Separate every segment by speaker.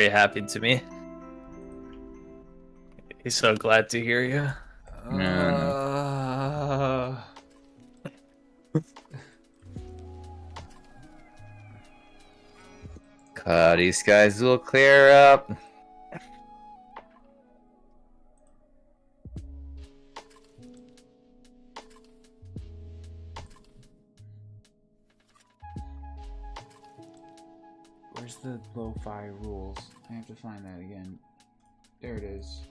Speaker 1: very happy to me. He's so glad to hear you.
Speaker 2: Cloudy skies will clear up.
Speaker 3: Where's the lo-fi rules? I have to find that again. There it is.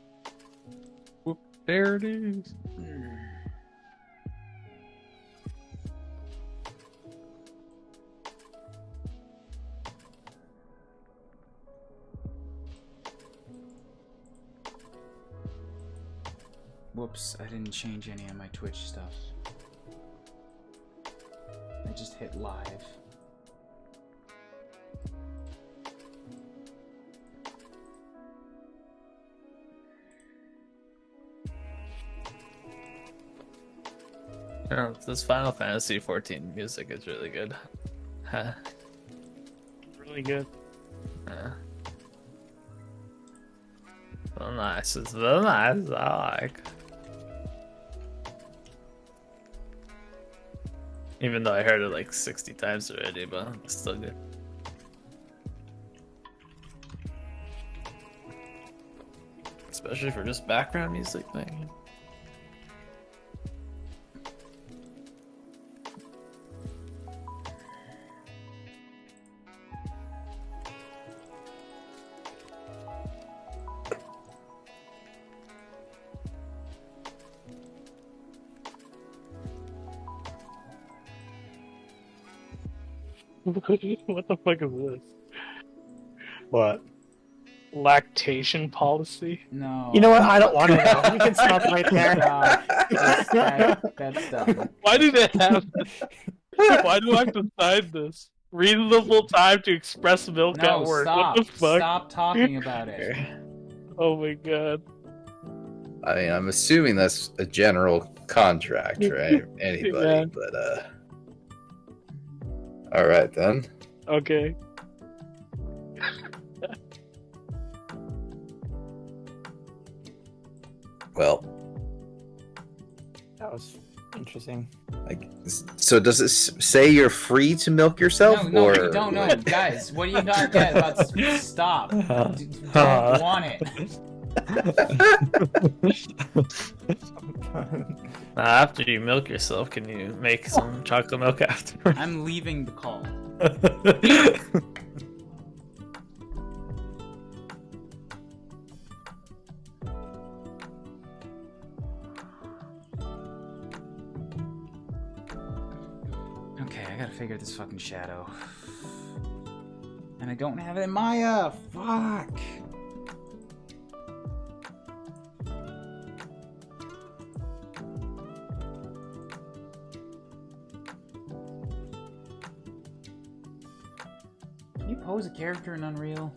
Speaker 1: Whoop, there it is.
Speaker 3: Whoops, I didn't change any of my Twitch stuff. I just hit live.
Speaker 1: Oh, this Final Fantasy 14 music is really good. Huh.
Speaker 4: Really good.
Speaker 1: So nice. It's so nice. I like. Even though I heard it like 60 times already, but it's still good. Especially for just background music thing.
Speaker 4: What the fuck is this?
Speaker 5: What?
Speaker 4: Lactation policy?
Speaker 3: No.
Speaker 5: You know what? I don't want to know. You can stop right there.
Speaker 3: That's dumb.
Speaker 4: Why do they have this? Why do I have to sign this? Reasonable time to express milk
Speaker 3: No,
Speaker 4: at work.
Speaker 3: stop.
Speaker 4: What the fuck?
Speaker 3: Stop talking about it.
Speaker 4: Oh my god.
Speaker 2: I mean, I'm assuming that's a general contract, right? Anybody,
Speaker 4: Yeah.
Speaker 2: but all right then.
Speaker 4: Okay.
Speaker 2: Well,
Speaker 5: That was interesting.
Speaker 2: like, so does it say you're free to milk yourself,
Speaker 3: No,
Speaker 2: or
Speaker 3: you don't know, guys. What do you not get about? Stop. Don't want it.
Speaker 1: After you milk yourself, can you make some chocolate milk after?
Speaker 3: I'm leaving the call. Okay, I gotta figure this fucking shadow. And I don't have it in Maya! Fuck! Can you pose a character in Unreal?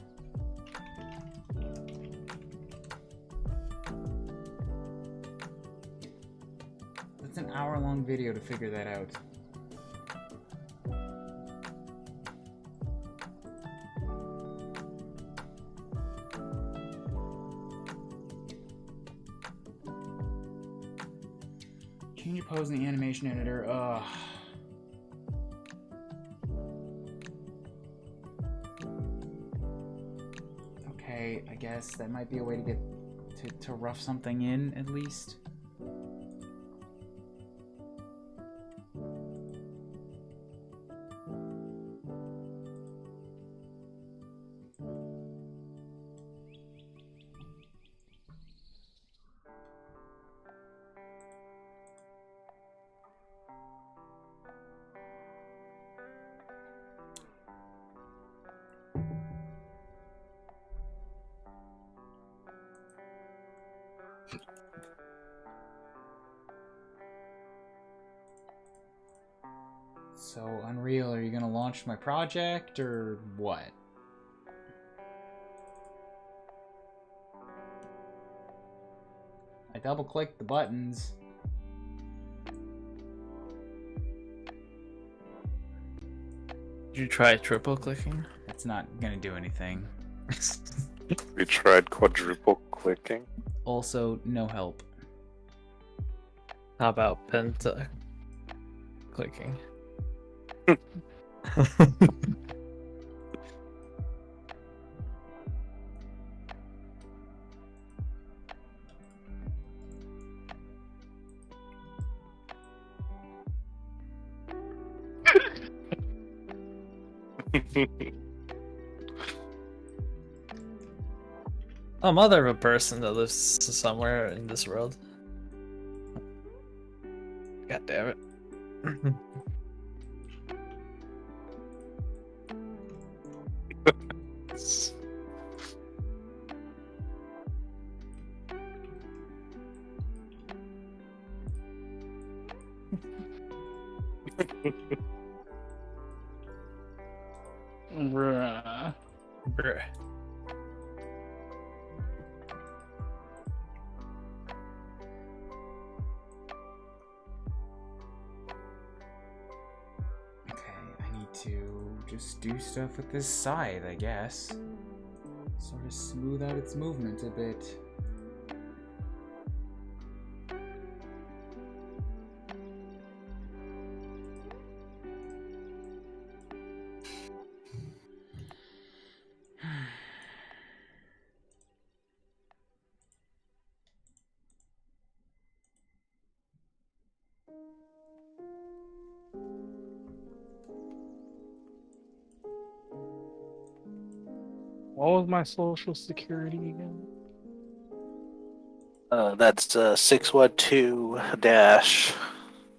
Speaker 3: That's an hour-long video to figure that out. Change your pose in the animation editor. Ugh. Okay, I guess that might be a way to get to rough something in at least. So, Unreal, are you gonna launch my project, or what? I double-clicked the buttons.
Speaker 1: Did you try triple clicking?
Speaker 3: That's not gonna do anything.
Speaker 6: We tried quadruple clicking.
Speaker 3: Also, no help.
Speaker 1: How about penta clicking? A mother of a person that lives somewhere in this world. God damn it.
Speaker 4: Bruh.
Speaker 1: Bruh.
Speaker 3: Okay, I need to just do stuff with this scythe, I guess. Sort of smooth out its movement a bit.
Speaker 4: What was my social security again?
Speaker 7: That's 612 dash.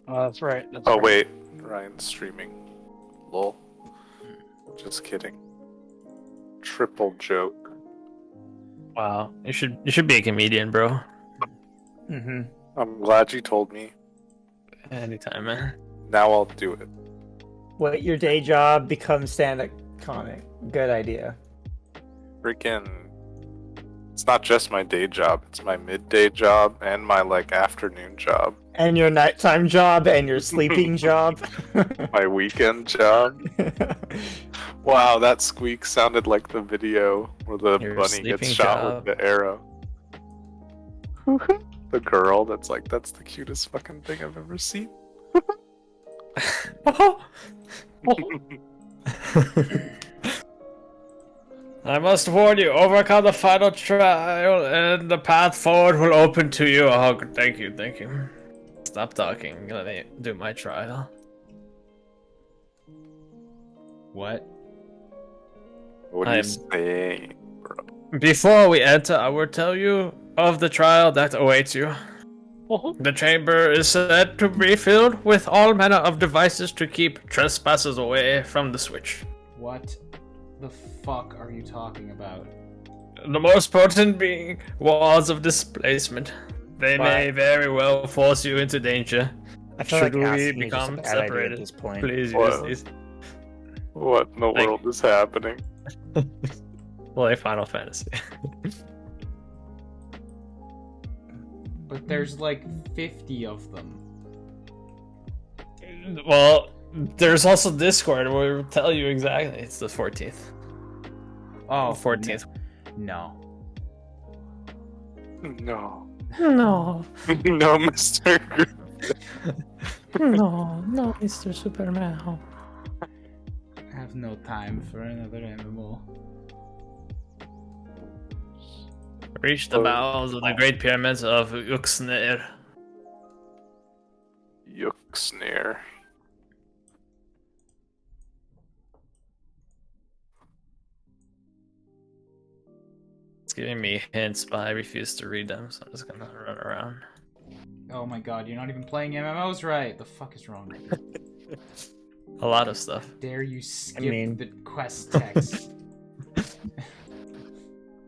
Speaker 4: Oh, that's right. That's
Speaker 6: Oh
Speaker 4: right.
Speaker 6: wait, Ryan's streaming. Lol. Just kidding. Triple joke.
Speaker 1: Wow. You should be a comedian, bro.
Speaker 5: Mm-hmm.
Speaker 6: I'm glad you told me.
Speaker 1: Anytime, man.
Speaker 6: Now I'll do it.
Speaker 5: What your day job becomes stand-up comic. Good idea.
Speaker 6: Freaking. It's not just my day job, it's my midday job and my afternoon job.
Speaker 5: And your nighttime job and your sleeping job.
Speaker 6: My weekend job. Wow, that squeak sounded like the video where the
Speaker 1: Your
Speaker 6: bunny gets
Speaker 1: sleeping
Speaker 6: shot
Speaker 1: job.
Speaker 6: with the arrow. The girl that's the cutest fucking thing I've ever seen.
Speaker 1: I must warn you, overcome the final trial and the path forward will open to you. Oh, thank you, thank you. Stop talking, let me do my trial.
Speaker 3: What?
Speaker 6: What do you say, bro?
Speaker 1: Before we enter, I will tell you of the trial that awaits you. The chamber is said to be filled with all manner of devices to keep trespassers away from the switch.
Speaker 3: What the fuck are you talking about?
Speaker 1: The most potent being walls of displacement. They may very well force you into danger.
Speaker 5: I feel
Speaker 1: Should
Speaker 5: like
Speaker 1: we
Speaker 5: asking is just a
Speaker 1: become
Speaker 5: bad idea
Speaker 1: separated?
Speaker 5: at this point.
Speaker 1: Please
Speaker 6: What?
Speaker 1: use these.
Speaker 6: What in the world is happening?
Speaker 1: Play Final Fantasy.
Speaker 3: But there's like 50 of them.
Speaker 1: Well, there's also Discord where we'll tell you exactly. It's the 14th.
Speaker 3: Oh,
Speaker 1: 14th.
Speaker 3: No.
Speaker 6: No.
Speaker 1: No,
Speaker 6: No, Mr.
Speaker 1: no, Mr. Superman.
Speaker 3: I have no time for another MMO.
Speaker 1: Reach the bowels of the Great Pyramids of Uxneir.
Speaker 6: Yucksnare.
Speaker 1: It's giving me hints, but I refuse to read them, so I'm just gonna run around.
Speaker 3: Oh my god, you're not even playing MMOs right! The fuck is wrong with you?
Speaker 1: A lot of stuff.
Speaker 3: Dare you skip
Speaker 5: mean-
Speaker 3: the quest text?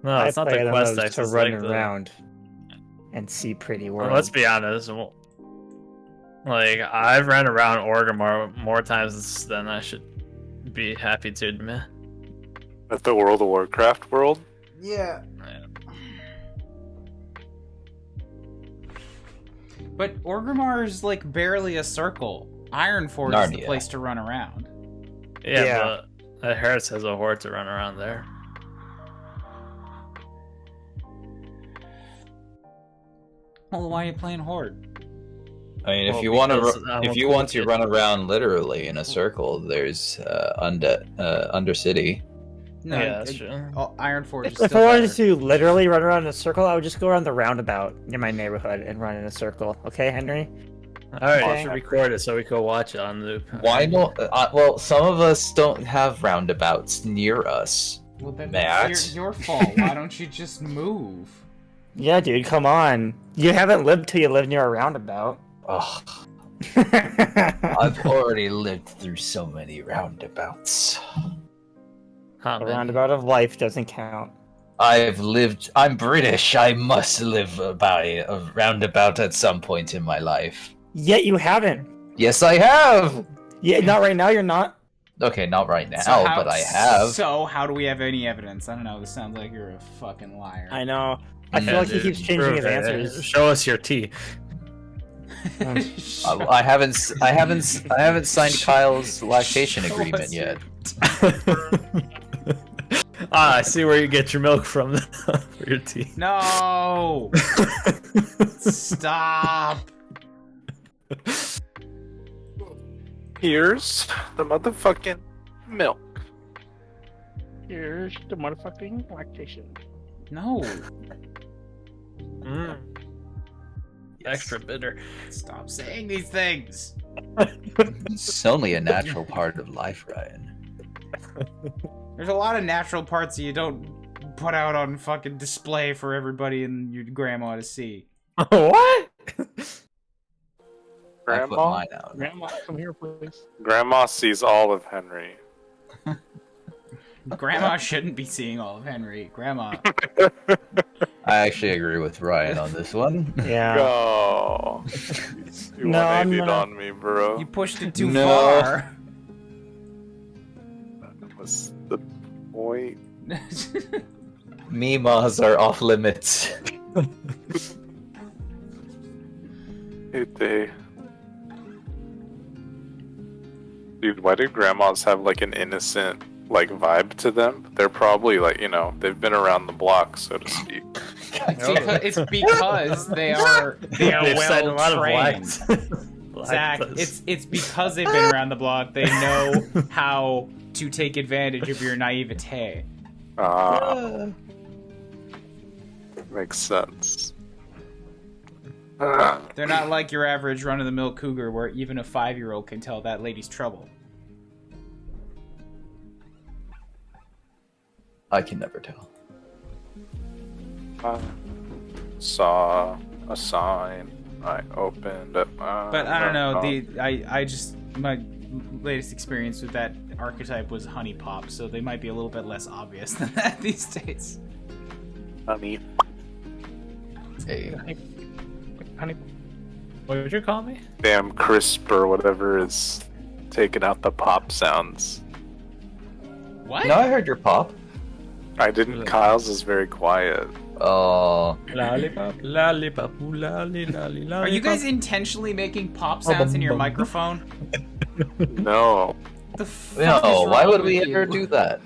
Speaker 1: No, it's not the
Speaker 5: play
Speaker 1: quest
Speaker 5: MMOs
Speaker 1: text.
Speaker 5: to
Speaker 1: It's
Speaker 5: run
Speaker 1: like
Speaker 5: around and see pretty
Speaker 1: Well,
Speaker 5: world.
Speaker 1: let's be honest. Like, I've ran around Orgrimmar more times than I should be happy to admit.
Speaker 6: At the World of Warcraft world?
Speaker 3: Yeah. But Orgrimmar is like barely a circle. Ironforge is the
Speaker 2: Narnia.
Speaker 3: place to run around.
Speaker 1: Yeah,
Speaker 5: Yeah.
Speaker 1: but it hurts as a horde to run around there.
Speaker 3: Well, why are you playing Horde?
Speaker 2: I mean,
Speaker 1: Well,
Speaker 2: if you want
Speaker 1: because
Speaker 2: to,
Speaker 1: I'm
Speaker 2: if
Speaker 1: a
Speaker 2: you
Speaker 1: cool
Speaker 2: want to
Speaker 1: kid.
Speaker 2: run around literally in a circle, there's Undercity.
Speaker 3: No,
Speaker 1: Yeah, that's true.
Speaker 3: Iron Forge is
Speaker 5: If
Speaker 3: still
Speaker 5: I wanted
Speaker 3: better.
Speaker 5: to literally run around in a circle, I would just go around the roundabout in my neighborhood and run in a circle. Okay, Henry?
Speaker 1: All right,
Speaker 5: Okay.
Speaker 1: you should record it so we can watch it on loop.
Speaker 2: Why not? Well, some of us don't have roundabouts near us.
Speaker 3: Well, then
Speaker 2: Matt.
Speaker 3: that's your fault. Why don't you just move?
Speaker 5: Yeah, dude, come on. You haven't lived till you live near a roundabout.
Speaker 2: Ugh, I've already lived through so many roundabouts.
Speaker 1: How
Speaker 5: A
Speaker 1: many?
Speaker 5: roundabout of life doesn't count.
Speaker 2: I'm British. I must live by a roundabout at some point in my life.
Speaker 5: Yet you haven't.
Speaker 2: Yes, I have!
Speaker 5: Yeah, not right now, you're not.
Speaker 2: Okay, not right now,
Speaker 3: So how-
Speaker 2: but I have.
Speaker 3: So how do we have any evidence? I don't know. This sounds like you're a fucking liar.
Speaker 5: I know. I feel
Speaker 2: Yeah,
Speaker 5: like he keeps changing
Speaker 1: Prove
Speaker 5: his
Speaker 1: it.
Speaker 5: answers.
Speaker 1: Show us your tea.
Speaker 2: I haven't signed Kyle's lactation agreement yet.
Speaker 1: I see where you get your milk from for your tea.
Speaker 3: No! Stop!
Speaker 6: Here's the motherfucking milk.
Speaker 4: Here's the motherfucking lactation.
Speaker 3: No!
Speaker 1: Mm. Extra bitter.
Speaker 3: Stop saying these things!
Speaker 2: It's only a natural part of life, Ryan.
Speaker 3: There's a lot of natural parts that you don't put out on fucking display for everybody and your grandma to see.
Speaker 1: What?
Speaker 2: I put
Speaker 6: Grandma?
Speaker 2: mine out.
Speaker 4: Grandma, come here, please.
Speaker 6: Grandma sees all of Henry.
Speaker 3: Grandma shouldn't be seeing all of Henry. Grandma.
Speaker 2: I actually agree with Ryan on this one.
Speaker 5: Yeah.
Speaker 6: Go. You
Speaker 5: No, I'm
Speaker 6: 180'd
Speaker 5: gonna-
Speaker 6: on me, bro.
Speaker 3: You pushed it too
Speaker 2: No.
Speaker 3: far.
Speaker 6: What's the point?
Speaker 2: Mimas are off limits.
Speaker 6: They... Dude, why do grandmas have like an innocent like vibe to them? They're probably like, you know, they've been around the block, so to speak.
Speaker 3: It's because they are
Speaker 1: They've signed a
Speaker 3: well
Speaker 1: lot of
Speaker 3: trained.
Speaker 1: lives.
Speaker 3: Zach, it's because they've been around the block. They know how to take advantage of your naivete.
Speaker 6: Makes sense.
Speaker 3: They're not like your average run-of-the-mill cougar where even a 5-year-old can tell that lady's trouble.
Speaker 2: I can never tell.
Speaker 6: Saw a sign. I opened up.
Speaker 3: But I don't know. My latest experience with that archetype was honey pop, so they might be a little bit less obvious than that these days.
Speaker 6: honey.
Speaker 2: Hey,
Speaker 4: Honey,
Speaker 1: What did you call me?
Speaker 6: Damn crisp or whatever is taking out the pop sounds.
Speaker 3: What?
Speaker 2: no, I heard your pop.
Speaker 6: I didn't. Kyle's is very quiet.
Speaker 2: Oh,
Speaker 1: Lollipop, lollipop, ooh, lolly, lolly, lollipop.
Speaker 3: Are you guys intentionally making pop sounds in your microphone?
Speaker 6: No.
Speaker 3: The fuck
Speaker 2: no!
Speaker 3: is
Speaker 2: Why
Speaker 3: wrong
Speaker 2: would we
Speaker 3: with
Speaker 2: ever
Speaker 3: you?
Speaker 2: do that?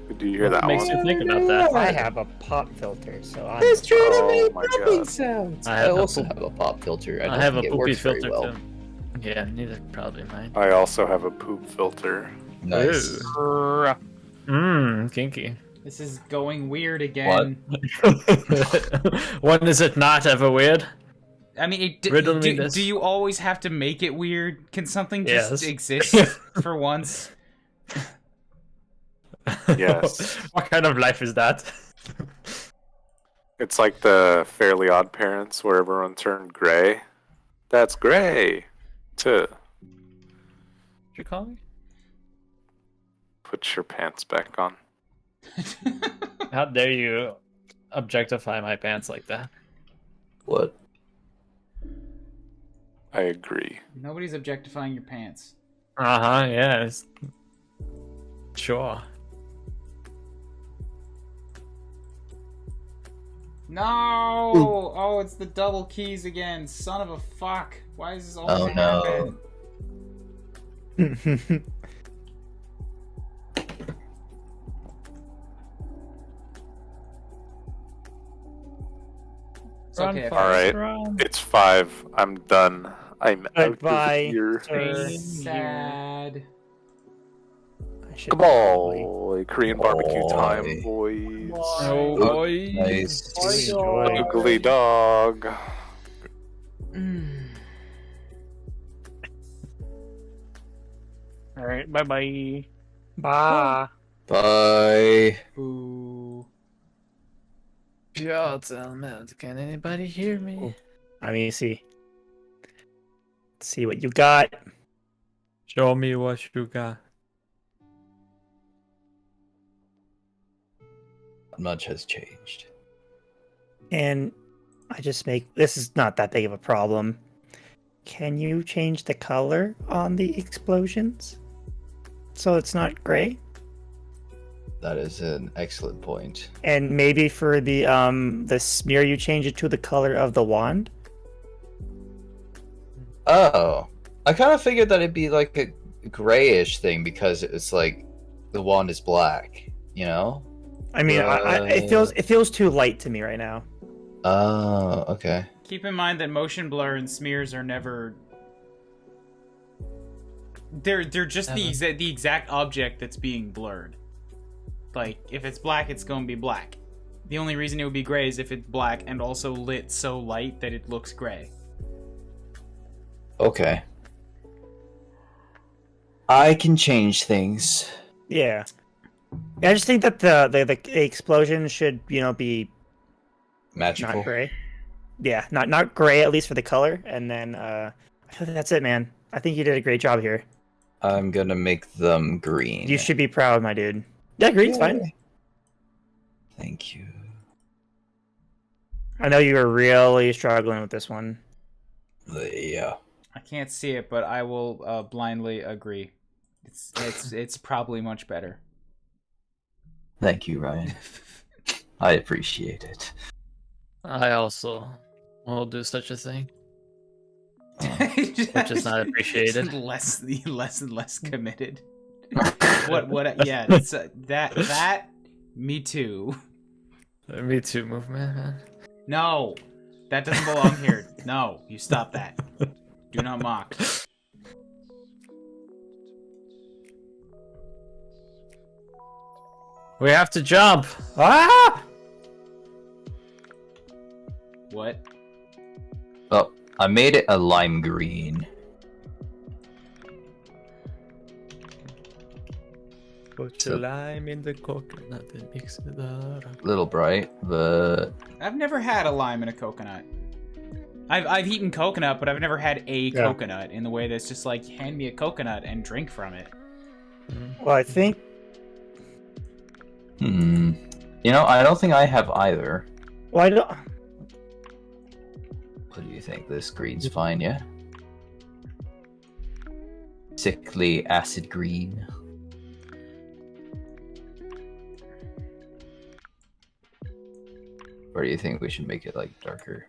Speaker 6: Did you hear
Speaker 1: What
Speaker 6: that
Speaker 1: makes
Speaker 6: one?
Speaker 1: you think about that?
Speaker 5: I have a pop filter, so I'm...
Speaker 6: Oh my god.
Speaker 2: sounds.
Speaker 1: I
Speaker 2: I,
Speaker 1: have a
Speaker 2: also
Speaker 1: poop-
Speaker 2: have a pop filter. I,
Speaker 1: I
Speaker 2: don't
Speaker 1: have a
Speaker 2: think it
Speaker 1: poopy
Speaker 2: works very
Speaker 1: filter
Speaker 2: well.
Speaker 1: too. Yeah, neither probably mine.
Speaker 6: I also have a poop filter.
Speaker 2: Nice.
Speaker 1: Mmm, kinky.
Speaker 3: This is going weird again.
Speaker 1: When is it not ever weird?
Speaker 3: I mean,
Speaker 1: Riddle me this.
Speaker 3: do you always have to make it weird? Can something just
Speaker 1: Yes.
Speaker 3: exist for once?
Speaker 6: Yes.
Speaker 1: What kind of life is that?
Speaker 6: It's like the Fairly Odd Parents where everyone turned gray. That's gray. To
Speaker 1: Did you call me?
Speaker 6: put your pants back on.
Speaker 1: How dare you objectify my pants like that?
Speaker 2: What?
Speaker 6: I agree.
Speaker 3: Nobody's objectifying your pants.
Speaker 1: Uh-huh, yes. Sure.
Speaker 3: No! Oh, it's the double keys again. Son of a fuck. Why is this always
Speaker 2: Oh,
Speaker 3: happen?
Speaker 2: no.
Speaker 3: It's okay. if
Speaker 6: All right. It's 5. I'm done. I'm
Speaker 5: Goodbye,
Speaker 6: out of here.
Speaker 5: sir.
Speaker 3: Sad.
Speaker 5: I should
Speaker 6: Come
Speaker 5: probably
Speaker 6: on, Korean barbecue time, boys.
Speaker 1: Oh, boy.
Speaker 2: Nice.
Speaker 5: enjoy.
Speaker 6: Ugly dog.
Speaker 4: Alright, bye bye.
Speaker 5: Bye.
Speaker 2: Bye.
Speaker 3: Ooh.
Speaker 1: Yeah, man, can anybody hear me?
Speaker 5: Let me see. Let's see what you got.
Speaker 1: Show me what you got.
Speaker 2: Not much has changed.
Speaker 5: And I just make this is not that big of a problem. Can you change the color on the explosions so it's not gray?
Speaker 2: That is an excellent point.
Speaker 5: And maybe for the smear, you change it to the color of the wand.
Speaker 2: Oh, I kind of figured that it'd be like a grayish thing because it's like the wand is black, you know?
Speaker 5: I mean, it feels too light to me right now.
Speaker 2: Oh, okay.
Speaker 3: Keep in mind that motion blur and smears are never. They're just the exact object that's being blurred. Like, if it's black, it's going to be black. The only reason it would be gray is if it's black and also lit so light that it looks gray.
Speaker 2: Okay. I can change things.
Speaker 5: Yeah. I just think that the explosion should, be
Speaker 2: Magical.
Speaker 5: not gray. Yeah, not gray, at least for the color. And then I think that's it, man. I think you did a great job here.
Speaker 2: I'm gonna make them green.
Speaker 5: You should be proud, my dude. Yeah, green's fine.
Speaker 2: Thank you.
Speaker 5: I know you were really struggling with this one.
Speaker 2: Yeah.
Speaker 3: I can't see it, but I will blindly agree. It's probably much better.
Speaker 2: Thank you, Ryan. I appreciate it.
Speaker 1: I also will do such a thing, which is not appreciated.
Speaker 3: less and less committed. What? Yeah, it's, that. Me too.
Speaker 1: Me too movement, man.
Speaker 3: No, that doesn't belong here. No, you stop that. Do not mock.
Speaker 1: We have to jump. Ah!
Speaker 3: What?
Speaker 2: Oh, I made it a lime green.
Speaker 1: Put
Speaker 2: So-
Speaker 1: the lime in the coconut and mix it up.
Speaker 2: Little bright, but
Speaker 3: I've never had a lime in a coconut. I've eaten coconut, but I've never had a coconut in the way that's just like, hand me a coconut and drink from it.
Speaker 5: Well, I think
Speaker 2: You know, I don't think I have either.
Speaker 5: Why don't?
Speaker 2: What do you think? This green's fine, yeah? Sickly acid green. Or do you think we should make it like darker?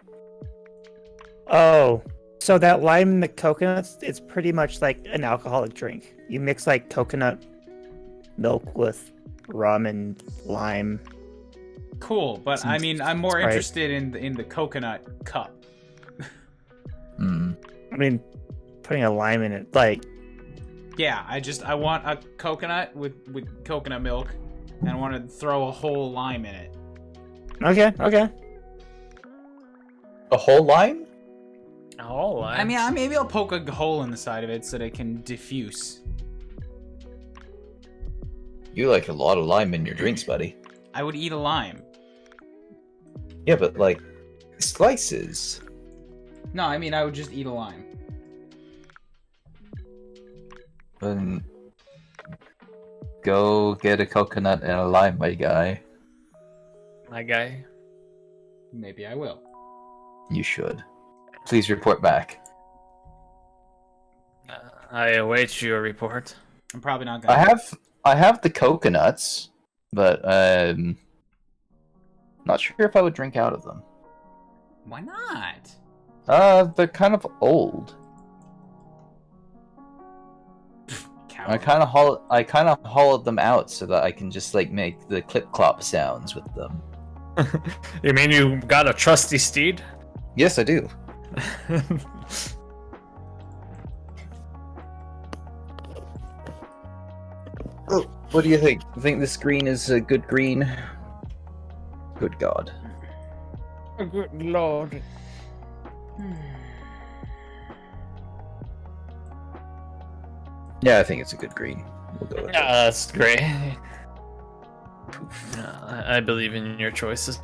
Speaker 5: Oh, so that lime in the coconuts, it's pretty much like an alcoholic drink. You mix like coconut milk with rum and lime.
Speaker 3: Cool, but I mean, I'm more
Speaker 5: Sprite.
Speaker 3: interested in the coconut cup.
Speaker 5: I mean, putting a lime in it, like,
Speaker 3: Yeah, I want a coconut with coconut milk, and I want to throw a whole lime in it.
Speaker 5: okay.
Speaker 2: A whole lime?
Speaker 1: Oh,
Speaker 3: I mean, maybe I'll poke a hole in the side of it so that it can diffuse.
Speaker 2: You like a lot of lime in your drinks, buddy.
Speaker 3: I would eat a lime.
Speaker 2: Yeah, but like slices.
Speaker 3: No, I mean, I would just eat a lime.
Speaker 2: Then go get a coconut and a lime, my guy.
Speaker 1: my guy.
Speaker 3: Maybe I will.
Speaker 2: You should. Please report back.
Speaker 1: I await your report.
Speaker 3: I'm probably not gonna.
Speaker 2: I have the coconuts, but not sure if I would drink out of them.
Speaker 3: Why not?
Speaker 2: They're kind of old. I kind of hollowed them out so that I can just like make the clip clop sounds with them.
Speaker 1: You mean you got a trusty steed?
Speaker 2: Yes, I do. Oh, what do you think? You think this green is a good green? Good God.
Speaker 1: Good lord.
Speaker 2: Yeah, I think it's a good green. We'll go with it.
Speaker 1: That's great. I believe in your choices.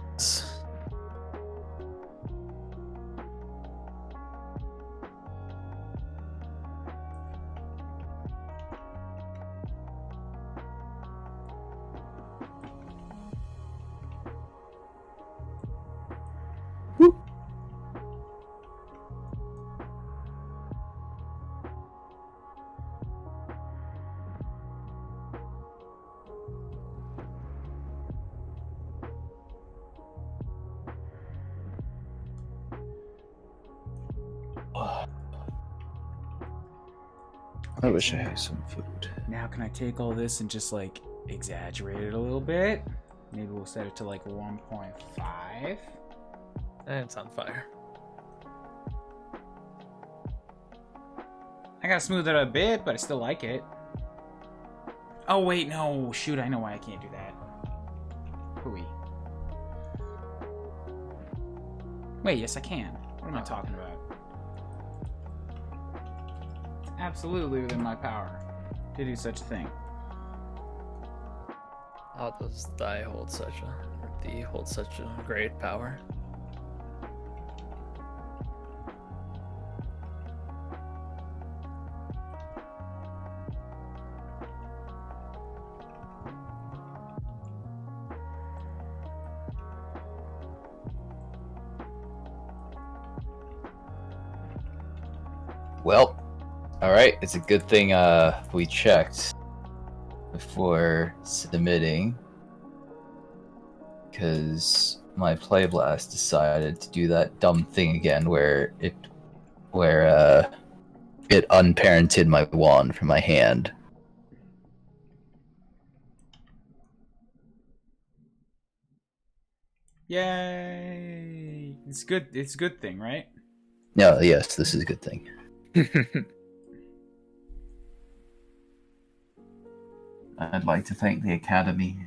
Speaker 2: I wish I had some food.
Speaker 3: Now can I take all this and just like exaggerate it a little bit? Maybe we'll set it to like 1.5.
Speaker 1: And it's on fire.
Speaker 3: I gotta smooth it a bit, but I still like it. Oh wait, no, shoot, I know why I can't do that. Hooey. Wait, yes I can. What am I talking about? It's absolutely within my power to do such a thing.
Speaker 1: How does die hold such a, or D hold such a great power?
Speaker 2: Well, alright, it's a good thing we checked before submitting, because my Playblast decided to do that dumb thing again where it unparented my wand from my hand.
Speaker 3: Yay! It's good. It's a good thing, right?
Speaker 2: No, yes, this is a good thing. I'd like to thank the Academy.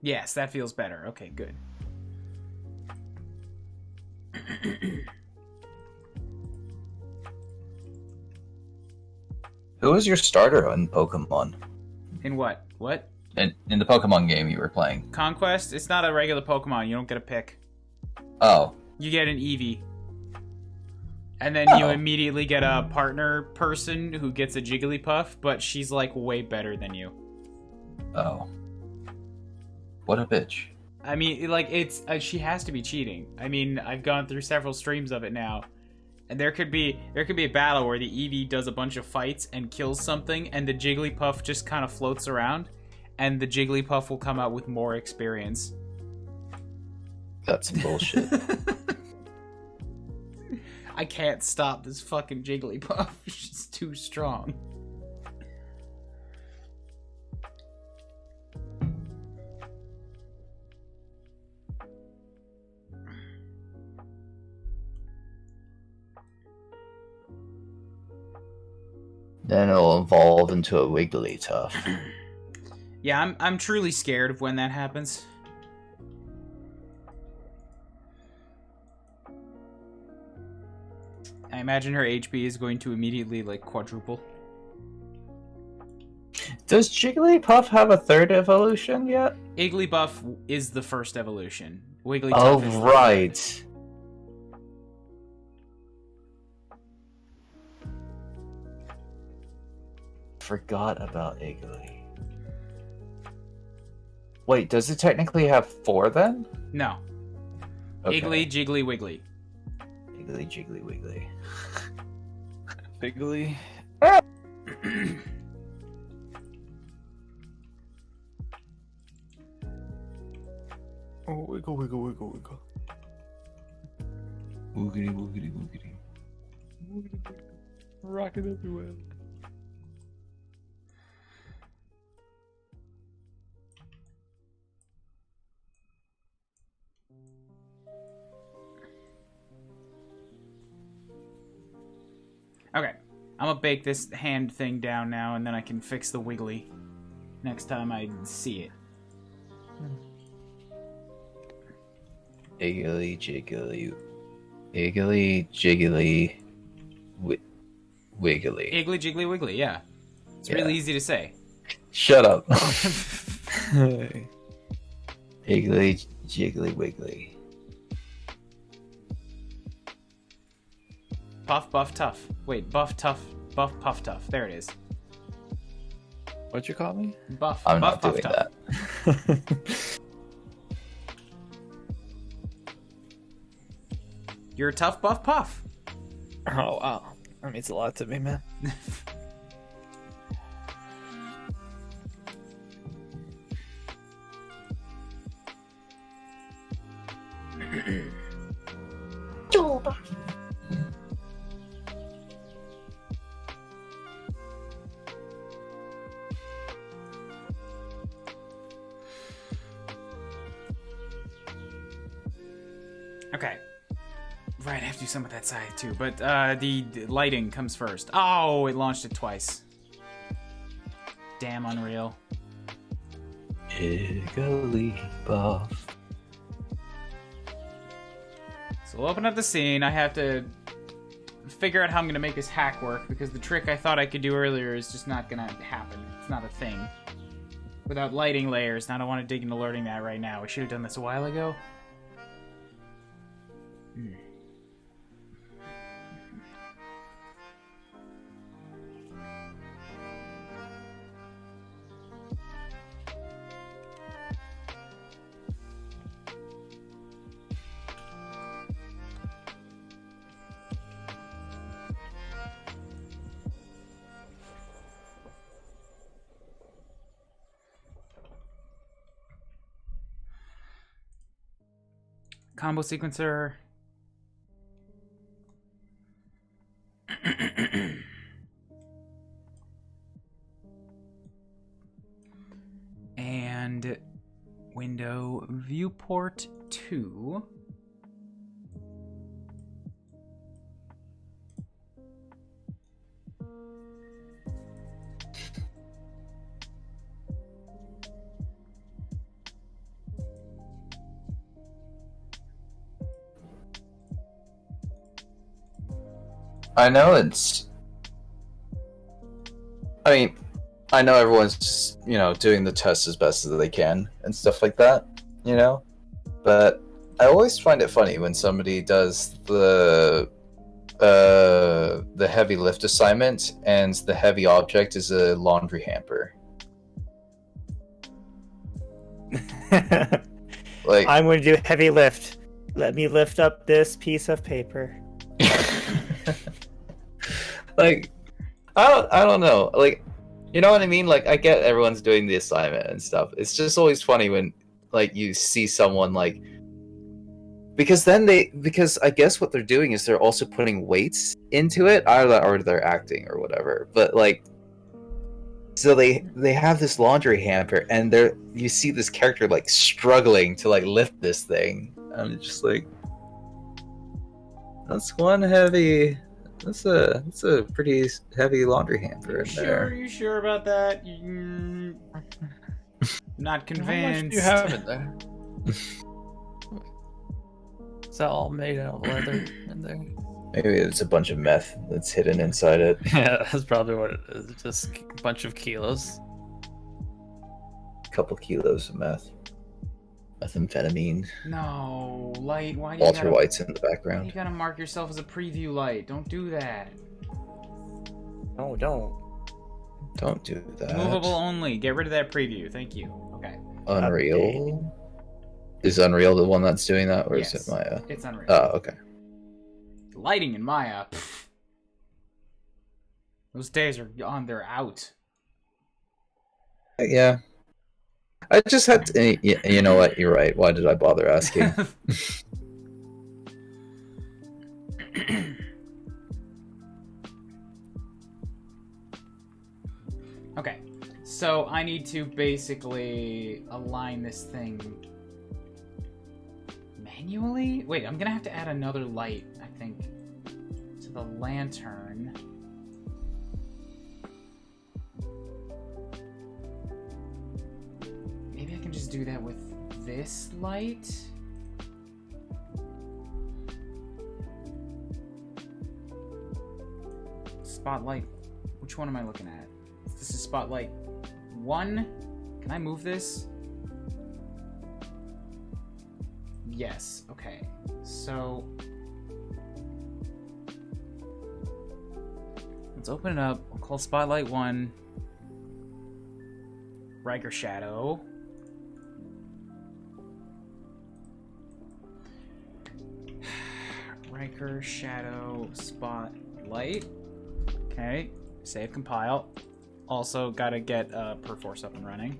Speaker 3: Yes, that feels better. Okay, good.
Speaker 2: Who was your starter on Pokemon?
Speaker 3: In what? What?
Speaker 2: In the Pokemon game you were playing?
Speaker 3: Conquest? It's not a regular Pokemon. You don't get a pick.
Speaker 2: Oh.
Speaker 3: You get an Eevee. And then you immediately get a partner person who gets a Jigglypuff, but she's like way better than you.
Speaker 2: Oh. What a bitch.
Speaker 3: I mean, like, it's she has to be cheating. I mean, I've gone through several streams of it now, and there could be a battle where the Eevee does a bunch of fights and kills something, and the Jigglypuff just kind of floats around, and the Jigglypuff will come out with more experience.
Speaker 2: That's some bullshit.
Speaker 3: I can't stop this fucking Jigglypuff. She's too strong.
Speaker 2: Then it'll evolve into a Wigglytuff.
Speaker 3: Yeah, I'm truly scared of when that happens. I imagine her HP is going to immediately, like, quadruple.
Speaker 2: Does Jigglypuff have a third evolution yet?
Speaker 3: Igglybuff is the first evolution. Wigglytuff
Speaker 2: Oh,
Speaker 3: is the
Speaker 2: right. Forgot about Iggly. Wait, does it technically have 4 then?
Speaker 3: No.
Speaker 2: Okay.
Speaker 3: Iggly, Jiggly, Wiggly.
Speaker 2: Iggly, Jiggly, Wiggly.
Speaker 1: Bigly. Oh, wiggle, wiggle, wiggle, wiggle.
Speaker 2: Woogity, woogity, woogity.
Speaker 1: Rocket everywhere.
Speaker 3: Okay. I'm gonna bake this hand thing down now, and then I can fix the wiggly next time I see it.
Speaker 2: Iggly jiggly. Iggly jiggly. Wiggly.
Speaker 3: Iggly jiggly wiggly, yeah. It's really easy to say.
Speaker 2: Shut up. Iggly jiggly wiggly.
Speaker 3: Puff, buff, tough. Wait, buff, tough, buff, puff, tough. There it is.
Speaker 1: What'd you call me?
Speaker 3: Buff,
Speaker 2: I'm
Speaker 3: buff,
Speaker 2: not
Speaker 3: puff,
Speaker 2: doing
Speaker 3: tough.
Speaker 2: that.
Speaker 3: You're a tough, buff, puff.
Speaker 1: Oh wow, that means a lot to me, man.
Speaker 3: Okay. Right, I have to do some of that side too, but the lighting comes first. Oh, it launched it twice. Damn Unreal.
Speaker 2: Jiggly buff.
Speaker 3: So we'll open up the scene. I have to figure out how I'm going to make this hack work, because the trick I thought I could do earlier is just not going to happen. It's not a thing. Without lighting layers, and I don't want to dig into learning that right now. We should have done this a while ago. Combo sequencer. And window viewport 2.
Speaker 2: I know it's. I mean, I know everyone's just, doing the test as best as they can and stuff like that, But I always find it funny when somebody does the heavy lift assignment and the heavy object is a laundry hamper. Like,
Speaker 5: I'm going to do heavy lift. Let me lift up this piece of paper.
Speaker 2: like, I don't know. Like, you know what I mean? Like, I get everyone's doing the assignment and stuff. It's just always funny when, like, you see someone, like... Because I guess what they're doing is they're also putting weights into it, or they're acting or whatever. But, like... So they have this laundry hamper, and you see this character, like, struggling to, like, lift this thing. I'm just like... That's one heavy... That's a pretty heavy laundry hamper in there.
Speaker 3: You sure about that? Not convinced.
Speaker 1: How much do you have in there? Is that all made out of leather in there?
Speaker 2: Maybe it's a bunch of meth that's hidden inside it.
Speaker 1: Yeah, that's probably what it is. Just a bunch of kilos.
Speaker 2: A couple kilos of meth. Methamphetamine.
Speaker 3: No, Light, why do you
Speaker 2: Walter
Speaker 3: gotta...
Speaker 2: White's in the
Speaker 3: You
Speaker 2: background.
Speaker 3: gotta mark yourself as a preview, Light. Don't do that.
Speaker 5: No, don't.
Speaker 2: Don't do that.
Speaker 3: Movable only. Get rid of that preview. Thank you. Okay.
Speaker 2: Unreal. Is Unreal the one that's doing that, or
Speaker 3: Yes,
Speaker 2: is it Maya?
Speaker 3: It's Unreal.
Speaker 2: Oh, okay.
Speaker 3: Lighting in Maya. Pff. Those days are on. They're out.
Speaker 2: Yeah. I just had to... You know what? You're right. Why did I bother asking?
Speaker 3: Okay. So I need to basically align this thing manually? Wait, I'm gonna have to add another light, I think, to the lantern. can just do that with this light. Spotlight. Which one am I looking at? This is Spotlight 1. Can I move this? Yes. Okay. So let's open it up. We'll call Spotlight 1 Riker Shadow. Riker Shadow Spotlight. Okay. Save, compile. Also, gotta get Perforce up and running.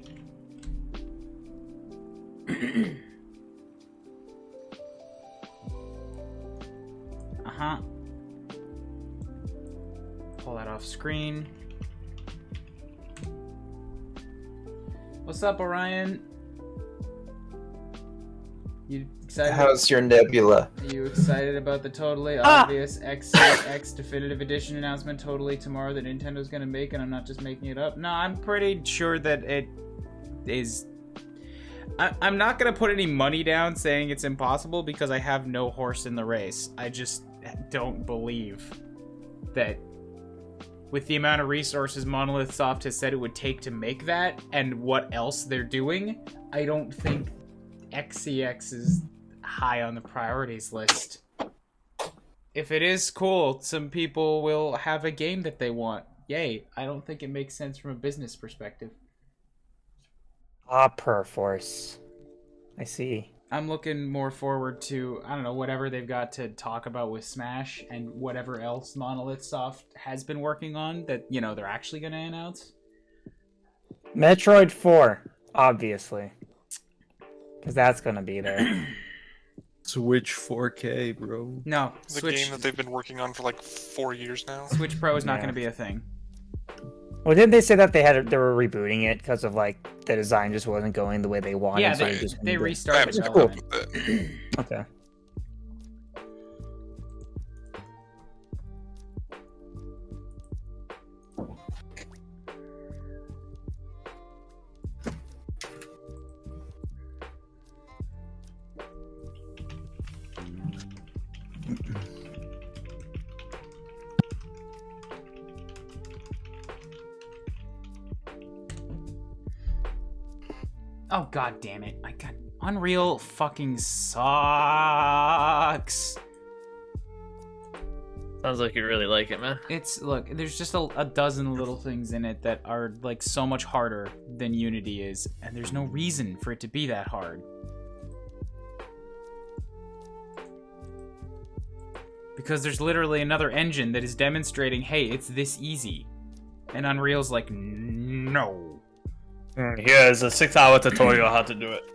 Speaker 3: Pull that off screen. What's up, Orion? You excited?
Speaker 2: How's your nebula?
Speaker 3: Are you excited about the totally obvious X Definitive Edition announcement totally tomorrow that Nintendo's gonna make, and I'm not just making it up? No, I'm pretty sure that it is. I'm not gonna put any money down saying it's impossible because I have no horse in the race. I just don't believe that with the amount of resources Monolith Soft has said it would take to make that, and what else they're doing, I don't think XCX is high on the priorities list. If it is cool, some people will have a game that they want. Yay. I don't think it makes sense from a business perspective.
Speaker 5: Perforce. I see.
Speaker 3: I'm looking more forward to, I don't know, whatever they've got to talk about with Smash and whatever else Monolith Soft has been working on that, you know, they're actually going to announce.
Speaker 5: Metroid 4, obviously. Because that's going to be there.
Speaker 8: Switch 4K, bro.
Speaker 3: No,
Speaker 9: The
Speaker 3: Switch,
Speaker 9: game that they've been working on for like 4 years now.
Speaker 3: Switch Pro is not
Speaker 5: Yeah.
Speaker 3: going to be a thing.
Speaker 5: Well, didn't they say that they were rebooting it because of like the design just wasn't going the way they wanted?
Speaker 3: Yeah,
Speaker 5: so
Speaker 3: they
Speaker 5: just
Speaker 3: they
Speaker 5: moved it?
Speaker 3: restarted
Speaker 5: Which is cool.
Speaker 3: development.
Speaker 5: Okay.
Speaker 3: Oh, god damn it. I got Unreal fucking sucks.
Speaker 1: Sounds like you really like it, man.
Speaker 3: It's, look, there's just a dozen little things in it that are, like, so much harder than Unity is, and there's no reason for it to be that hard. Because there's literally another engine that is demonstrating, hey, it's this easy. And Unreal's like, no.
Speaker 1: Here's a 6-hour tutorial how to do it.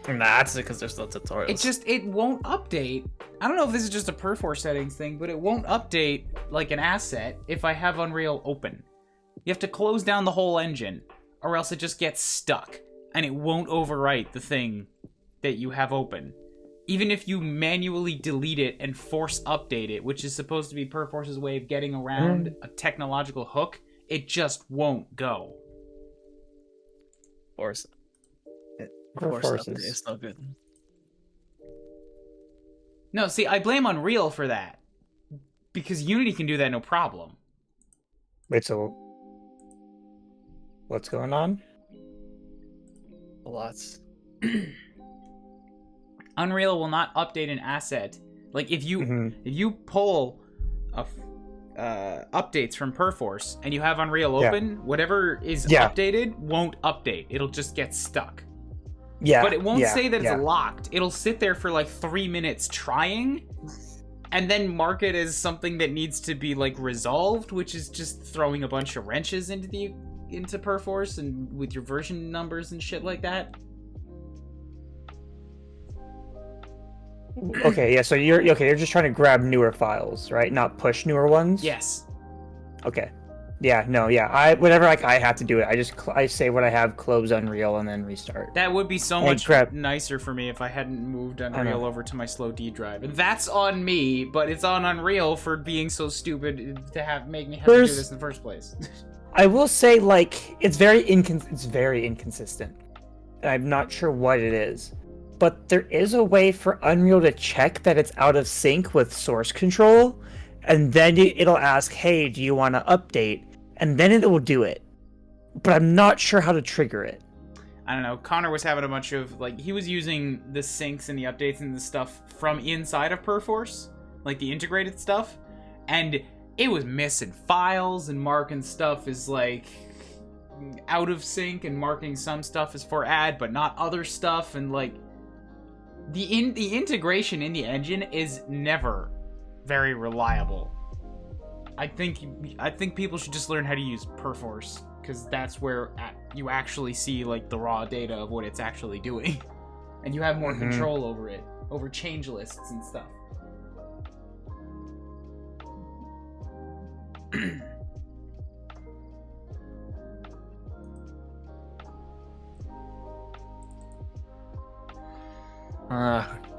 Speaker 1: Nah, that's because there's no tutorials.
Speaker 3: It won't update. I don't know if this is just a Perforce settings thing, but it won't update, like, an asset if I have Unreal open. You have to close down the whole engine, or else it just gets stuck, and it won't overwrite the thing that you have open. Even if you manually delete it and force update it, which is supposed to be Perforce's way of getting around a technological hook, it just won't go.
Speaker 1: Force.
Speaker 5: Forces.
Speaker 1: It's no good.
Speaker 3: No, see, I blame Unreal for that. Because Unity can do that no problem.
Speaker 5: Wait, so what's going on?
Speaker 1: Lots.
Speaker 3: Unreal will not update an asset. Like, if you pull updates from Perforce and you have Unreal open, whatever is updated won't update. It'll just get stuck.
Speaker 5: Yeah.
Speaker 3: But it won't say that it's locked. It'll sit there for like 3 minutes trying, and then mark it as something that needs to be like resolved, which is just throwing a bunch of wrenches into Perforce and with your version numbers and shit like that.
Speaker 5: Okay, yeah, so you're just trying to grab newer files, right? Not push newer ones?
Speaker 3: Yes.
Speaker 5: Okay. Yeah, no, yeah. I have to do it. I say what I have, close Unreal, and then restart.
Speaker 3: That would be so much nicer for me if I hadn't moved Unreal over to my slow D drive. And that's on me, but it's on Unreal for being so stupid to make me have to do this in the first place.
Speaker 5: I will say, like, it's very inconsistent. I'm not sure what it is. But there is a way for Unreal to check that it's out of sync with source control, and then it'll ask, hey, do you want to update? And then it will do it. But I'm not sure how to trigger it.
Speaker 3: I don't know. Connor was having a bunch of, like, he was using the syncs and the updates and the stuff from inside of Perforce, like the integrated stuff, and it was missing files and marking stuff is, like, out of sync and marking some stuff is for add, but not other stuff, and, like, the integration in the engine is never very reliable. I think people should just learn how to use Perforce, because that's where you actually see like the raw data of what it's actually doing, and you have more control over it, over change lists and stuff.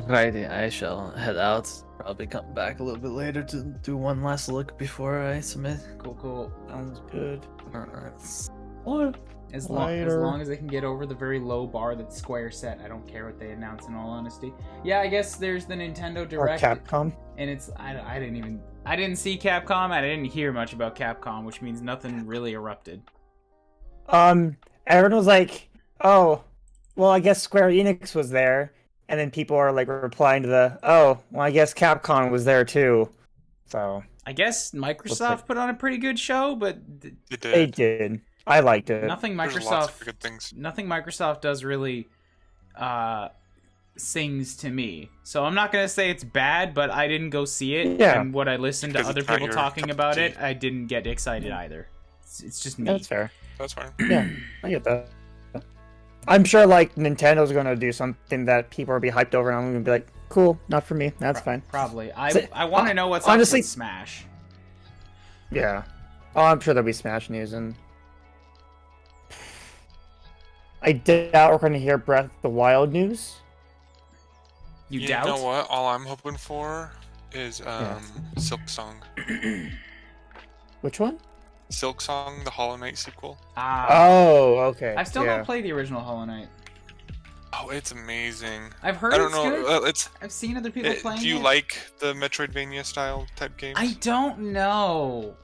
Speaker 1: Righty, I shall head out. Probably come back a little bit later to do one last look before I submit.
Speaker 3: Cool.
Speaker 5: Sounds good.
Speaker 1: What?
Speaker 3: As long as they can get over the very low bar that Square set, I don't care what they announce. In all honesty, yeah, I guess there's the Nintendo Direct.
Speaker 5: Or Capcom.
Speaker 3: And it's I didn't see Capcom. I didn't hear much about Capcom, which means nothing really erupted.
Speaker 5: Everyone was like, "Oh, well, I guess Square Enix was there," and then people are like replying to the, "Oh, well, I guess Capcom was there too." So
Speaker 3: I guess Microsoft put on a pretty good show, but
Speaker 5: they did. I liked it.
Speaker 3: Nothing
Speaker 9: There's lots of
Speaker 3: Microsoft.
Speaker 9: good things.
Speaker 3: Nothing Microsoft does really sings to me. So I'm not gonna say it's bad, but I didn't go see it.
Speaker 5: Yeah.
Speaker 3: And what I listened to
Speaker 9: Because
Speaker 3: other
Speaker 9: it's not
Speaker 3: people
Speaker 9: your
Speaker 3: talking
Speaker 9: cup of
Speaker 3: about
Speaker 9: tea.
Speaker 3: it, I didn't get excited either. It's just me.
Speaker 5: That's fair.
Speaker 9: That's fine.
Speaker 5: Yeah, I get that. I'm sure like Nintendo's gonna do something that people will be hyped over, and I'm gonna be like, "Cool, not for me. That's fine."
Speaker 3: Probably.
Speaker 5: So,
Speaker 3: I want to know what's
Speaker 5: honestly-
Speaker 3: up with Smash.
Speaker 5: Yeah. Oh, I'm sure there'll be Smash news, and I doubt we're gonna hear Breath of the Wild news.
Speaker 3: You doubt?
Speaker 9: know what? All I'm hoping for is Silk Song.
Speaker 5: Which one?
Speaker 9: Silk Song, the Hollow Knight sequel.
Speaker 5: Oh, okay.
Speaker 3: I've still
Speaker 5: yeah.
Speaker 3: not played the original Hollow Knight.
Speaker 9: Oh, it's amazing.
Speaker 3: I've heard
Speaker 9: I don't
Speaker 3: it's
Speaker 9: know.
Speaker 3: good.
Speaker 9: It's.
Speaker 3: I've seen other people playing
Speaker 9: Do you
Speaker 3: it.
Speaker 9: like the Metroidvania style type games?
Speaker 3: I don't know.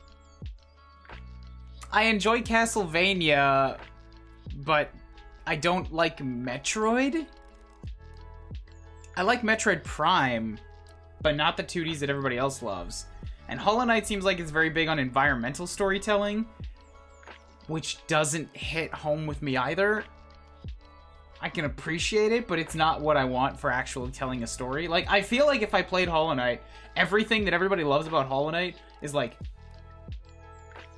Speaker 3: I enjoy Castlevania, but I don't like Metroid. I like Metroid Prime, but not the 2Ds that everybody else loves. And Hollow Knight seems like it's very big on environmental storytelling, which doesn't hit home with me either. I can appreciate it, but it's not what I want for actually telling a story. Like, I feel like if I played Hollow Knight, everything that everybody loves about Hollow Knight is like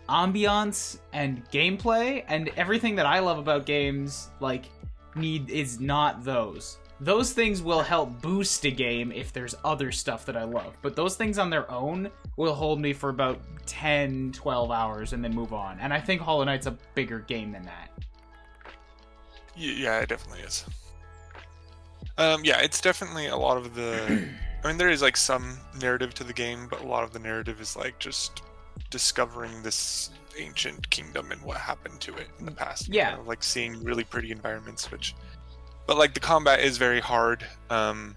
Speaker 3: ambiance and gameplay, and everything that I love about games like is not those. Those things will help boost a game if there's other stuff that I love, but those things on their own will hold me for about 10, 12 hours and then move on. And I think Hollow Knight's a bigger game than that.
Speaker 9: Yeah, it definitely is. Yeah, it's definitely a lot of the. I mean, there is like some narrative to the game, but a lot of the narrative is like just discovering this ancient kingdom and what happened to it in the past.
Speaker 3: Yeah.
Speaker 9: Like seeing really pretty environments, but like the combat is very hard and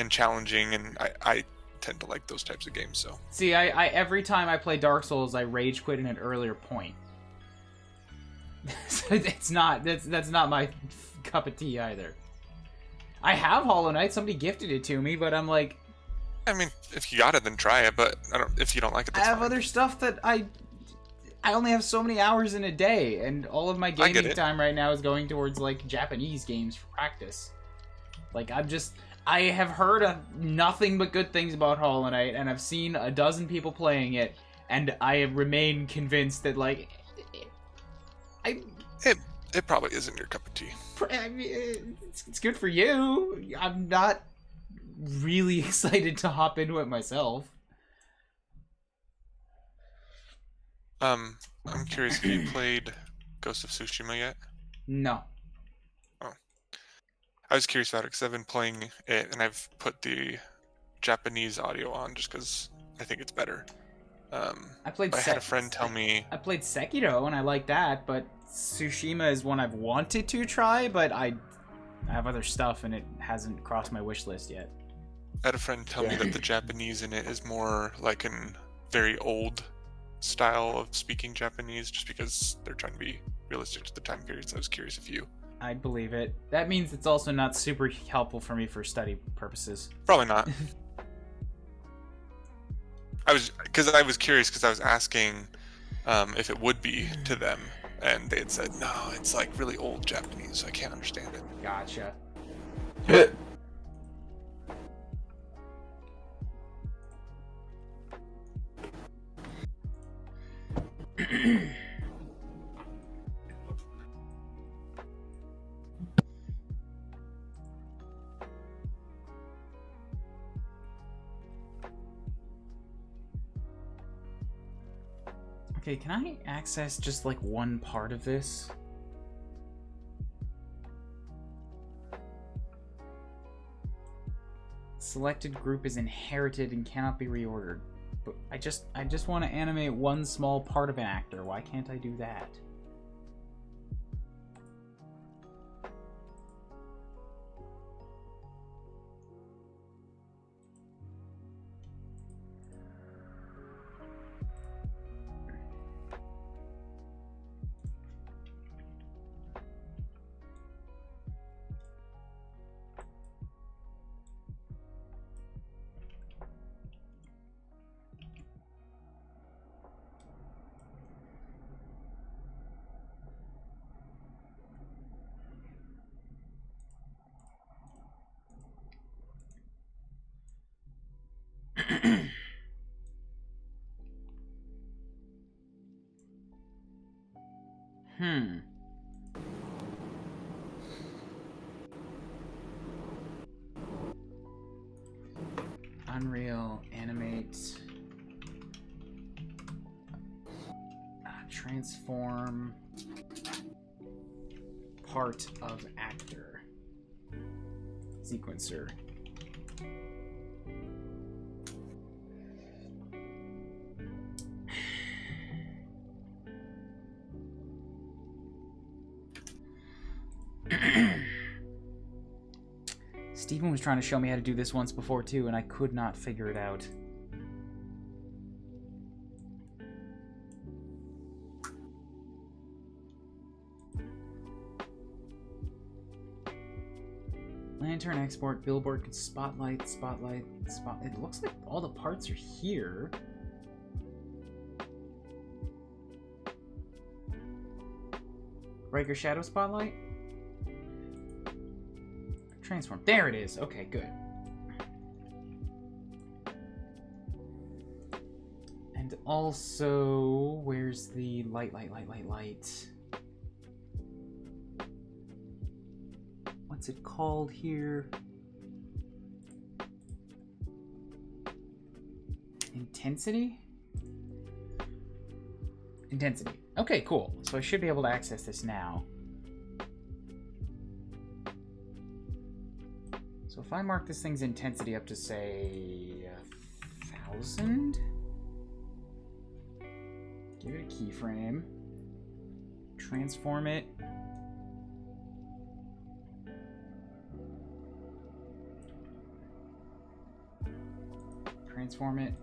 Speaker 9: challenging, and I tend to like those types of games. So
Speaker 3: see, I every time I play Dark Souls, I rage quit at an earlier point. So that's not my cup of tea either. I have Hollow Knight. Somebody gifted it to me, but I'm like,
Speaker 9: I mean, if you got it, then try it. But if you don't like it,
Speaker 3: I
Speaker 9: that's
Speaker 3: have
Speaker 9: fine.
Speaker 3: other stuff that I only have so many hours in a day, and all of my
Speaker 9: I get
Speaker 3: gaming
Speaker 9: it.
Speaker 3: time right now is going towards like Japanese games for practice. Like I have heard nothing but good things about Hollow Knight, and I've seen a dozen people playing it, and I remain convinced that like
Speaker 9: It probably isn't your cup of tea.
Speaker 3: I mean, it's good for you. I'm not really excited to hop into it myself.
Speaker 9: I'm curious if you played Ghost of Tsushima yet.
Speaker 3: No.
Speaker 9: I was curious about it because I've been playing it and I've put the Japanese audio on just because I think it's better.
Speaker 3: I played.
Speaker 9: I had a friend tell me.
Speaker 3: I played Sekiro and I like that, but Tsushima is one I've wanted to try, but I have other stuff and it hasn't crossed my wish list yet.
Speaker 9: I had a friend tell me that the Japanese in it is more like an very old style of speaking Japanese, just because they're trying to be realistic to the time period. So I was curious if you.
Speaker 3: I believe it. That means it's also not super helpful for me for study purposes.
Speaker 9: Probably not. I was curious because I was asking if it would be to them, and they had said no, it's like really old Japanese, so I can't understand it.
Speaker 3: Gotcha. Okay, can I access just like one part of this? Selected group is inherited and cannot be reordered. But I just want to animate one small part of an actor. Why can't I do that? Unreal, animate, transform, part of actor, sequencer. Steven was trying to show me how to do this once before too, and I could not figure it out. Lantern export, billboard, spotlight. It looks like all the parts are here. Riker shadow spotlight? Transform. There it is. Okay, good. And also, where's the light? What's it called here? Intensity? Intensity. Okay, cool. So I should be able to access this now. So if I mark this thing's intensity up to, say, 1,000? Give it a keyframe. Transform it. Transform it.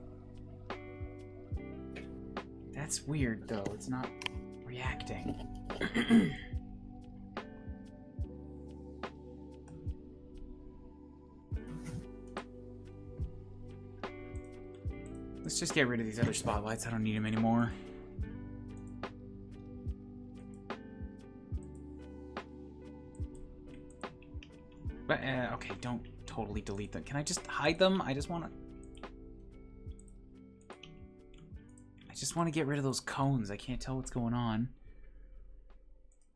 Speaker 3: That's weird, though. It's not reacting. Let's just get rid of these other spotlights. I don't need them anymore. But, okay, don't totally delete them. Can I just hide them? I just want to get rid of those cones. I can't tell what's going on.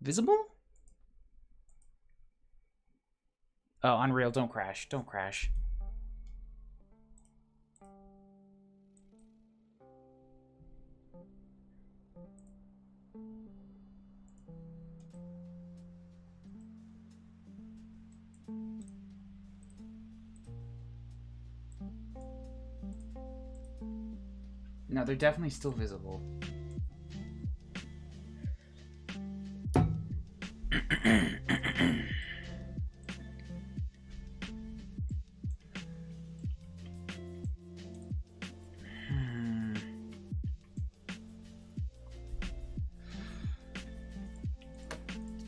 Speaker 3: Visible? Oh, Unreal, don't crash. Don't crash. No, they're definitely still visible.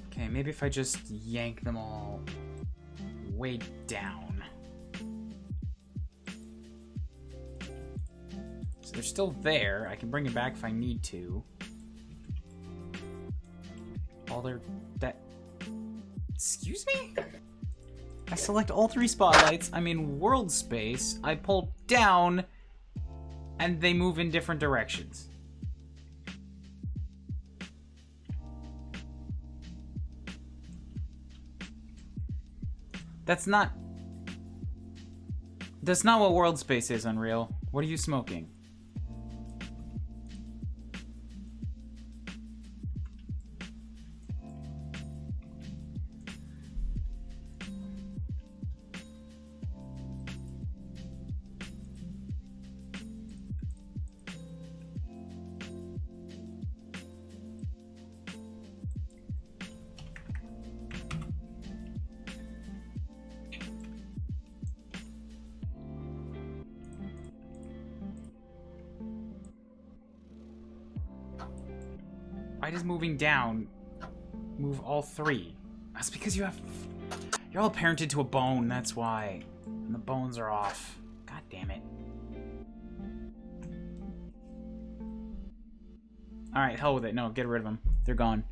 Speaker 3: Okay, maybe if I just yank them all way down. So they're still there. I can bring it back if I need to. All their... Excuse me? I select all 3 spotlights. I'm in world space. I pull down, and they move in different directions. That's not what world space is, Unreal. What are you smoking? Why does moving down move all 3? That's because you're all parented to a bone, that's why. And the bones are off. God damn it. Alright, hell with it. No, get rid of them. They're gone.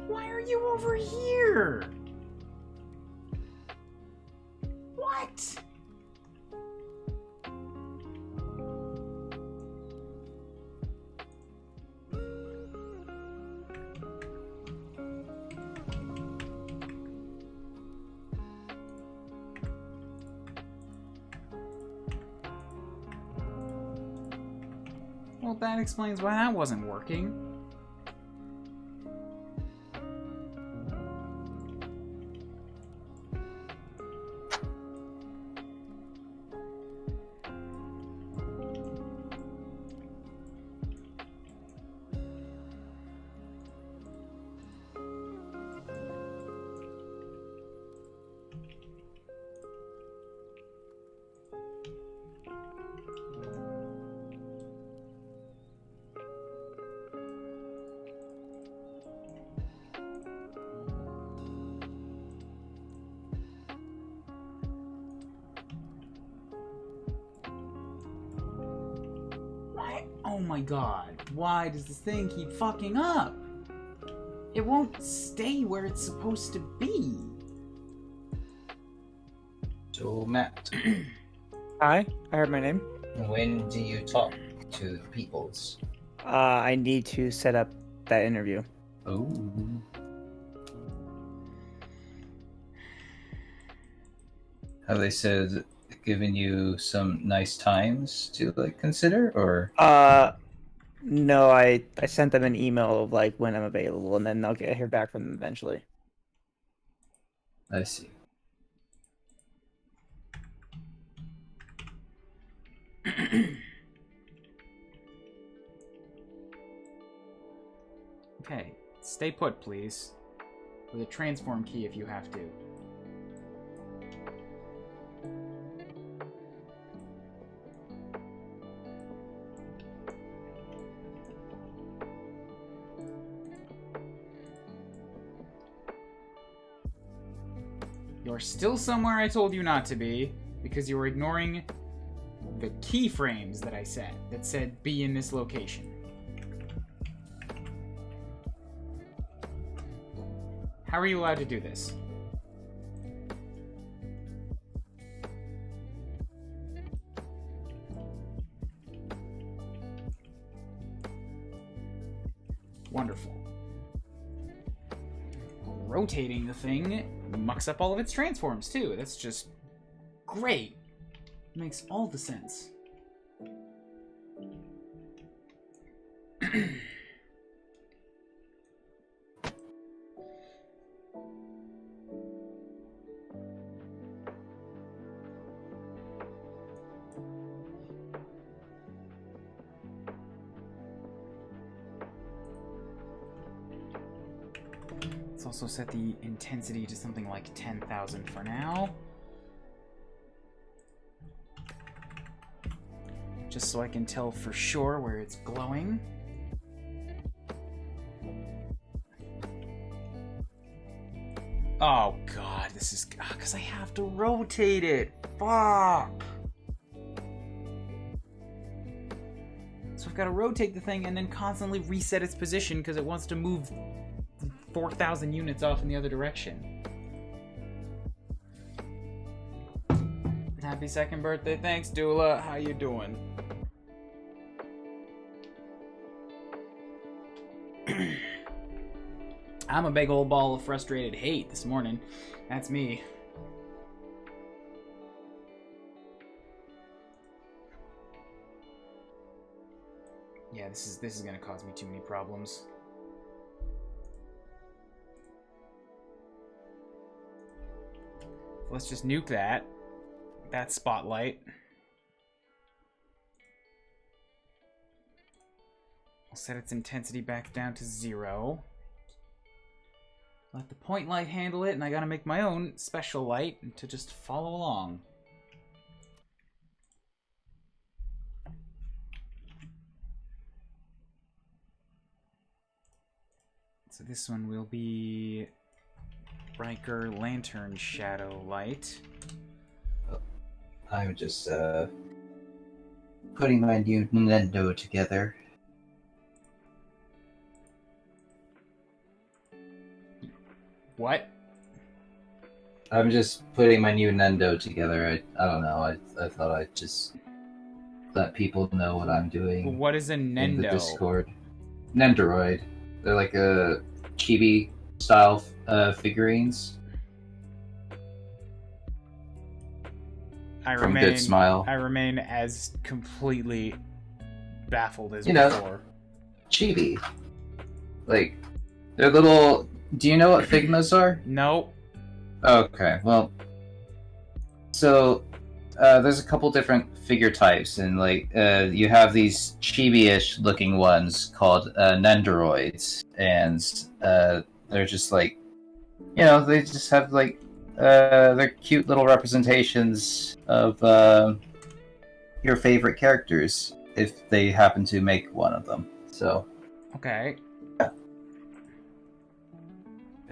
Speaker 3: Why are you over here? What? Well, that explains why that wasn't working. Oh my god, why does this thing keep fucking up? It won't stay where it's supposed to be.
Speaker 10: So, Matt,
Speaker 5: Hi, I heard my name.
Speaker 10: when do you talk to the peoples?
Speaker 5: I need to set up that interview.
Speaker 10: Oh. Have they said, given you some nice times to like consider, or?
Speaker 5: No, I sent them an email of like when I'm available, and then I'll hear back from them eventually.
Speaker 10: I see.
Speaker 3: Okay, stay put, please. With a transform key if you have to. You're still somewhere I told you not to be. because you were ignoring the keyframes that I set that said be in this location. How are you allowed to do this? Wonderful. Rotating the thing mucks up all of its transforms too. That's just great. Makes all the sense. Let's also set the intensity to something like 10,000 for now. Just so I can tell for sure where it's glowing. Oh god, this is... because I have to rotate it. Fuck! So I've got to rotate the thing and then constantly reset its position because it wants to move 4,000 units off in the other direction. Happy second birthday. Thanks, Dula. How you doing? I'm a big old ball of frustrated hate this morning. That's me. Yeah, this is gonna cause me too many problems. Let's just nuke that. That spotlight. I'll set its intensity back down to 0. Let the point light handle it, and I gotta make my own special light to just follow along. So this one will be Riker Lantern Shadow Light.
Speaker 10: I'm just putting my new Nintendo together.
Speaker 3: What?
Speaker 10: I'm just putting my new Nintendo together. I don't know. I thought I'd just let people know what I'm doing.
Speaker 3: What is a
Speaker 10: In the
Speaker 3: Nendo?
Speaker 10: Discord. Nendoroid. They're like a chibi style figurines. From Good Smile.
Speaker 3: I remain as completely baffled as
Speaker 10: You know,
Speaker 3: before.
Speaker 10: Chibi. Like, they're little... Do you know what Figmas are?
Speaker 3: Nope.
Speaker 10: Okay, well... So, there's a couple different figure types, and like, you have these chibi-ish looking ones called Nendoroids, and they're just like... You know, they just have like... they're cute little representations of your favorite characters, if they happen to make one of them. So,
Speaker 3: Okay.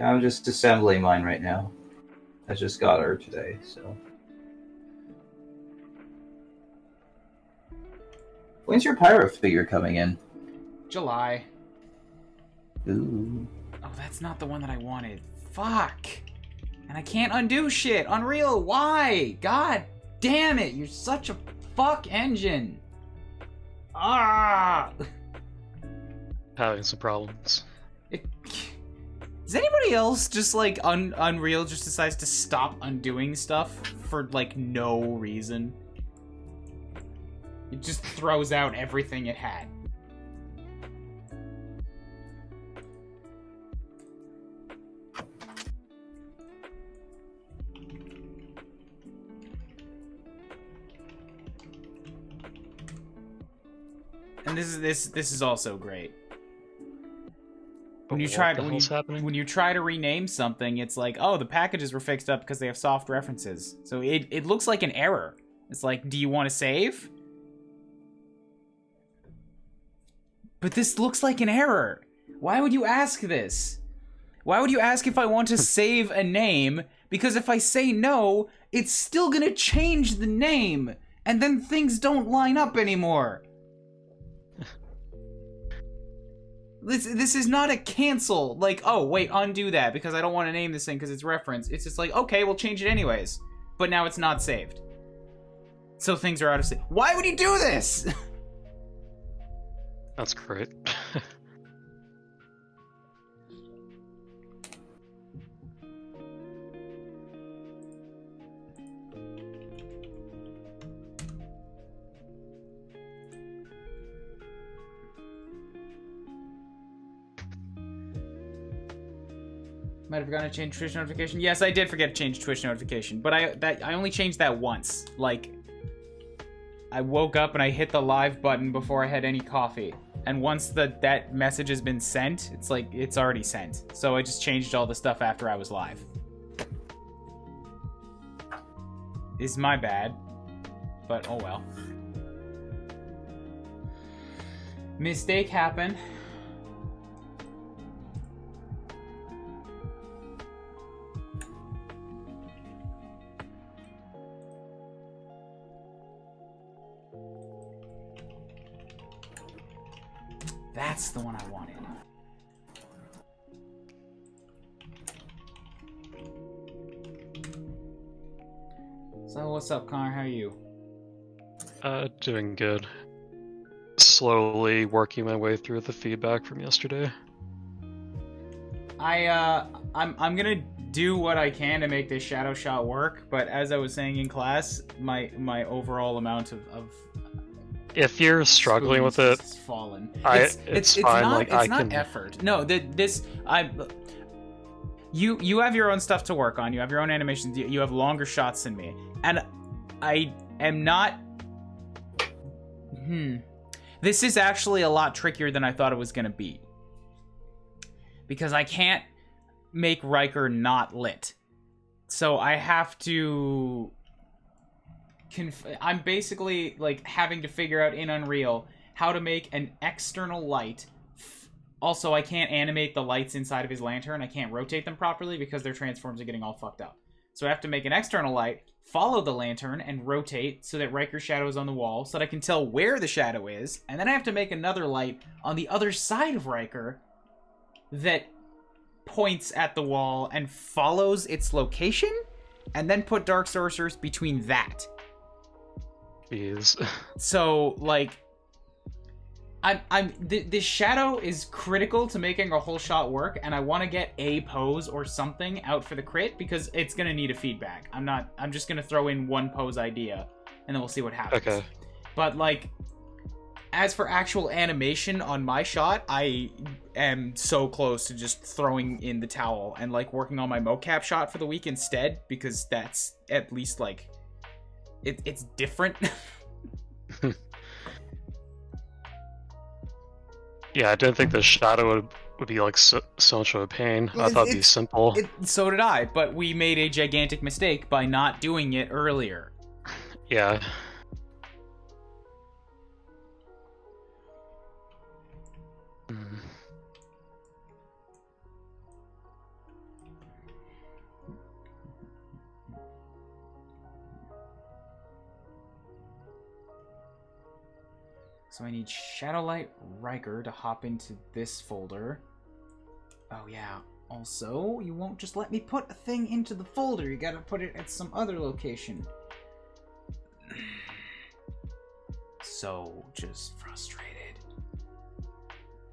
Speaker 10: I'm just assembling mine right now. I just got her today, so. When's your Pyro figure coming in?
Speaker 3: July.
Speaker 10: Ooh.
Speaker 3: Oh, that's not the one that I wanted. Fuck. And I can't undo shit. Unreal, why? God damn it. You're such a fuck engine. Ah.
Speaker 11: Having some problems.
Speaker 3: Does anybody else just like Unreal just decides to stop undoing stuff for like no reason? It just throws out everything it had. And this is also great. When you try to rename something, it's like, oh, the packages were fixed up because they have soft references. So it looks like an error. It's like, do you want to save? But this looks like an error. Why would you ask this? Why would you ask if I want to save a name? Because if I say no, it's still gonna change the name, and then things don't line up anymore. This is not a cancel, like, oh, wait, undo that, because I don't want to name this thing because it's reference. It's just like, okay, we'll change it anyways. But now it's not saved. So things are out of sync. Why would you do this?
Speaker 11: That's great.
Speaker 3: Might have forgotten to change Twitch notification. Yes, I did forget to change Twitch notification, but I only changed that once. Like, I woke up and I hit the live button before I had any coffee. And once that message has been sent, it's like, it's already sent. So I just changed all the stuff after I was live. Is my bad. But, oh well. Mistake happened. That's the one I wanted. So what's up, Connor? How are you?
Speaker 11: Doing good. Slowly working my way through the feedback from yesterday.
Speaker 3: I'm gonna do what I can to make this shadow shot work, but as I was saying in class, my overall amount of
Speaker 11: If you're struggling with it,
Speaker 3: has fallen.
Speaker 11: It's fine.
Speaker 3: Not,
Speaker 11: like
Speaker 3: it's
Speaker 11: I
Speaker 3: not
Speaker 11: can.
Speaker 3: effort. No, you have your own stuff to work on. You have your own animations. You have longer shots than me, and I am not. This is actually a lot trickier than I thought it was gonna be, because I can't make Riker not lit, so I have to. I'm basically like having to figure out in Unreal how to make an external light. Also, I can't animate the lights inside of his lantern. I can't rotate them properly because their transforms are getting all fucked up. So I have to make an external light, follow the lantern, and rotate so that Riker's shadow is on the wall so that I can tell where the shadow is. And then I have to make another light on the other side of Riker that points at the wall and follows its location, and then put Dark Sorcerers between that.
Speaker 11: Jeez.
Speaker 3: So, like, this shadow is critical to making a whole shot work, and I want to get a pose or something out for the crit because it's gonna need a feedback. I'm just gonna throw in one pose idea, and then we'll see what happens.
Speaker 11: Okay.
Speaker 3: But like, as for actual animation on my shot, I am so close to just throwing in the towel and like working on my mocap shot for the week instead, because that's at least like. It's different.
Speaker 11: Yeah, I didn't think the shadow would be like so much of a pain. I thought it'd be simple.
Speaker 3: So did I, but we made a gigantic mistake by not doing it earlier.
Speaker 11: Yeah.
Speaker 3: So I need Shadowlight Riker to hop into this folder. Oh yeah, also, you won't just let me put a thing into the folder. You gotta put it at some other location. So, just frustrated.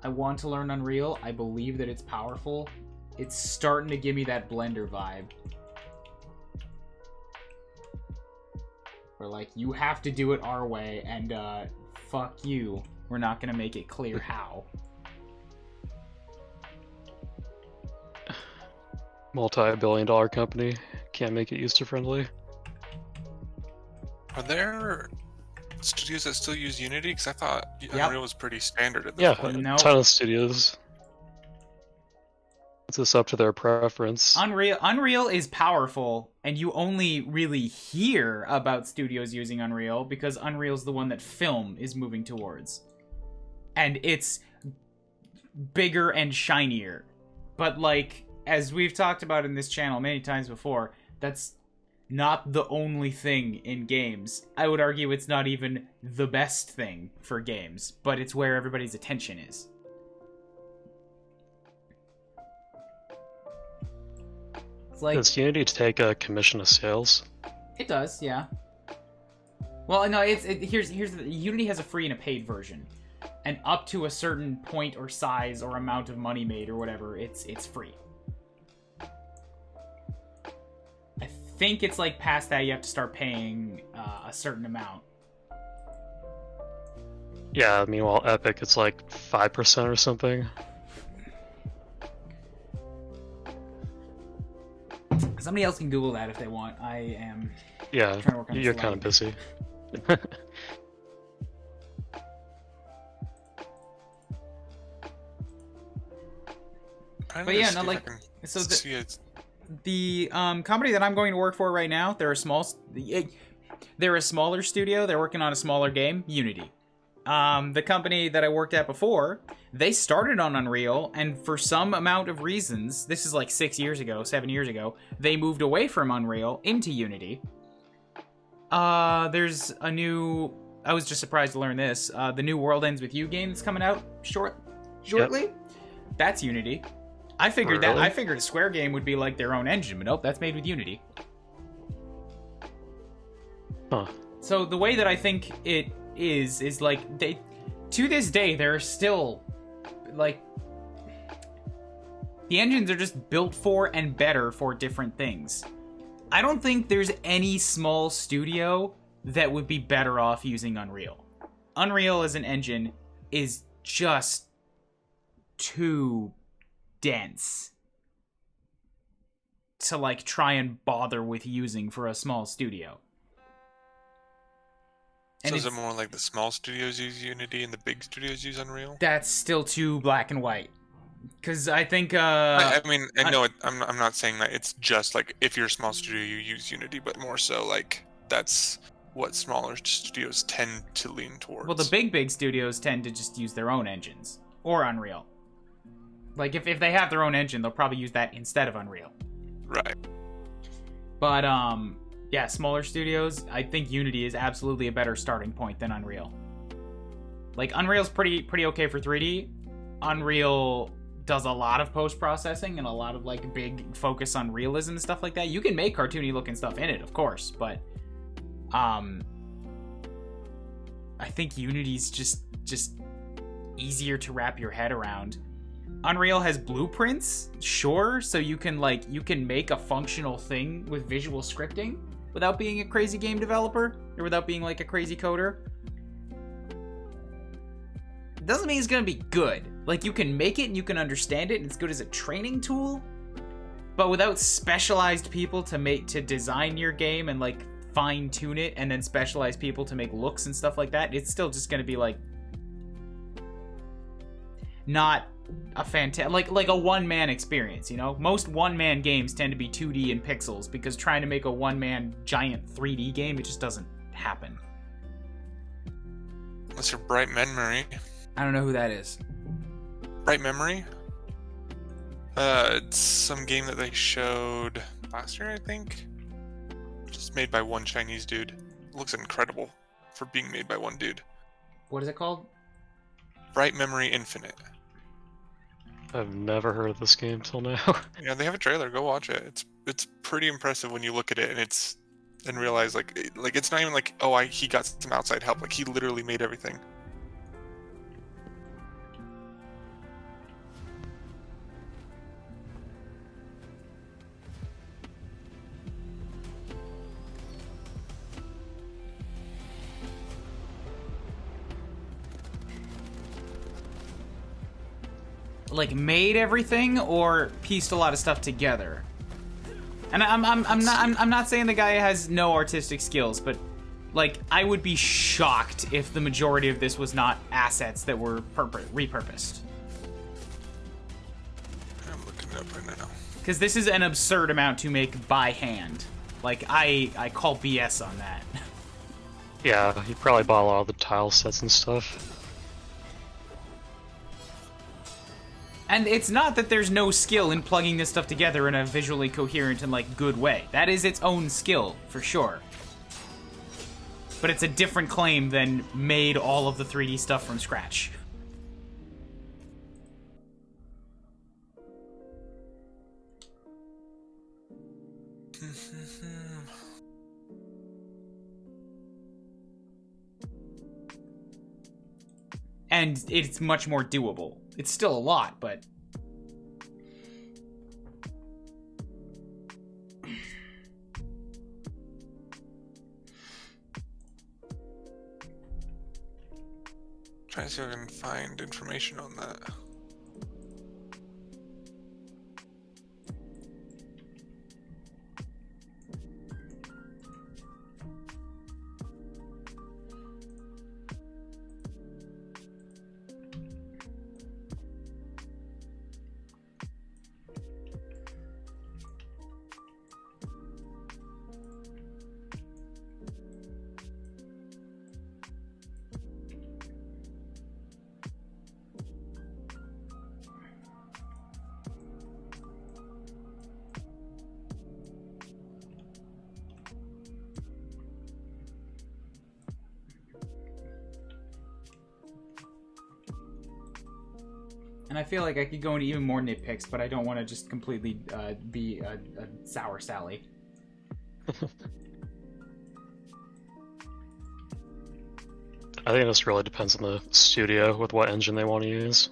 Speaker 3: I want to learn Unreal. I believe that it's powerful. It's starting to give me that Blender vibe. Where like, you have to do it our way, and fuck you. We're not gonna make it clear how.
Speaker 11: Multi-billion-dollar company can't make it user-friendly.
Speaker 9: Are there studios that still use Unity? Because I thought Unreal was pretty standard at this
Speaker 11: Yeah,
Speaker 9: point.
Speaker 11: a ton of studios. It's just up to their preference.
Speaker 3: Unreal is powerful, and you only really hear about studios using Unreal because Unreal's the one that film is moving towards. And it's bigger and shinier. But like, as we've talked about in this channel many times before, that's not the only thing in games. I would argue it's not even the best thing for games, but it's where everybody's attention is. It's like,
Speaker 11: does Unity take a commission of sales?
Speaker 3: it does, yeah. Well, no, here's Unity has a free and a paid version, and up to a certain point or size or amount of money made or whatever, it's free. I think it's like past that you have to start paying a certain amount.
Speaker 11: Yeah, meanwhile Epic it's like 5% or something.
Speaker 3: Somebody else can Google that if they want. I am
Speaker 11: Yeah,
Speaker 3: trying to work on
Speaker 11: you're
Speaker 3: this
Speaker 11: kind of busy.
Speaker 3: But yeah, no, like, so the company that I'm going to work for right now, they're a smaller studio. They're working on a smaller game, Unity. The company that I worked at before, they started on Unreal, and for some amount of reasons, this is like 7 years ago, they moved away from Unreal into Unity. There's a new, I was just surprised to learn this, the new World Ends With You game that's coming out shortly. Yep. That's Unity. I figured a Square game would be like their own engine, but nope, that's made with Unity.
Speaker 11: Huh.
Speaker 3: So the way that I think it is like, they, to this day, there are still, like, the engines are just built for and better for different things. I don't think there's any small studio that would be better off using Unreal. Unreal as an engine is just too dense to like try and bother with using for a small studio. And
Speaker 9: so is it more like the small studios use Unity and the big studios use Unreal?
Speaker 3: That's still too black and white. Because I think
Speaker 9: I mean, I know I'm not saying that it's just like if you're a small studio you use Unity, but more so like that's what smaller studios tend to lean towards.
Speaker 3: Well, the big studios tend to just use their own engines or Unreal. Like, if they have their own engine, they'll probably use that instead of Unreal.
Speaker 9: Right.
Speaker 3: But, yeah, smaller studios, I think Unity is absolutely a better starting point than Unreal. Like, Unreal's pretty okay for 3D. Unreal does a lot of post-processing and a lot of, like, big focus on realism and stuff like that. You can make cartoony-looking stuff in it, of course, but, I think Unity's just easier to wrap your head around. Unreal has blueprints, sure, so you can make a functional thing with visual scripting without being a crazy game developer or without being like a crazy coder. It doesn't mean it's gonna be good. Like, you can make it and you can understand it and it's good as a training tool, but without specialized people to design your game and like fine tune it, and then specialized people to make looks and stuff like that, it's still just gonna be like not a fantastic, like a one-man experience, you know? Most one-man games tend to be 2D and pixels because trying to make a one-man giant 3D game, it just doesn't happen.
Speaker 9: What's your Bright Memory?
Speaker 3: I don't know who that is.
Speaker 9: Bright Memory? It's some game that they showed last year, I think. Just made by one Chinese dude. It looks incredible for being made by one dude.
Speaker 3: What is it called?
Speaker 9: Bright Memory Infinite.
Speaker 11: I've never heard of this game till now.
Speaker 9: Yeah, they have a trailer. Go watch it. It's pretty impressive when you look at it and realize like it's not even like, oh, he got some outside help. Like, he literally made everything.
Speaker 3: Like, made everything or pieced a lot of stuff together? And I'm not saying the guy has no artistic skills, but like, I would be shocked if the majority of this was not assets that were repurposed.
Speaker 9: I'm looking it up right now.
Speaker 3: Because this is an absurd amount to make by hand. Like, I call BS on that.
Speaker 11: Yeah, he probably bought a lot of the tile sets and stuff.
Speaker 3: And it's not that there's no skill in plugging this stuff together in a visually coherent and, like, good way. That is its own skill, for sure. But it's a different claim than made all of the 3D stuff from scratch. And it's much more doable. It's still a lot, but...
Speaker 9: Trying to see if I can find information on that.
Speaker 3: And I feel like I could go into even more nitpicks, but I don't want to just completely be a sour Sally.
Speaker 11: I think this really depends on the studio with what engine they want to use.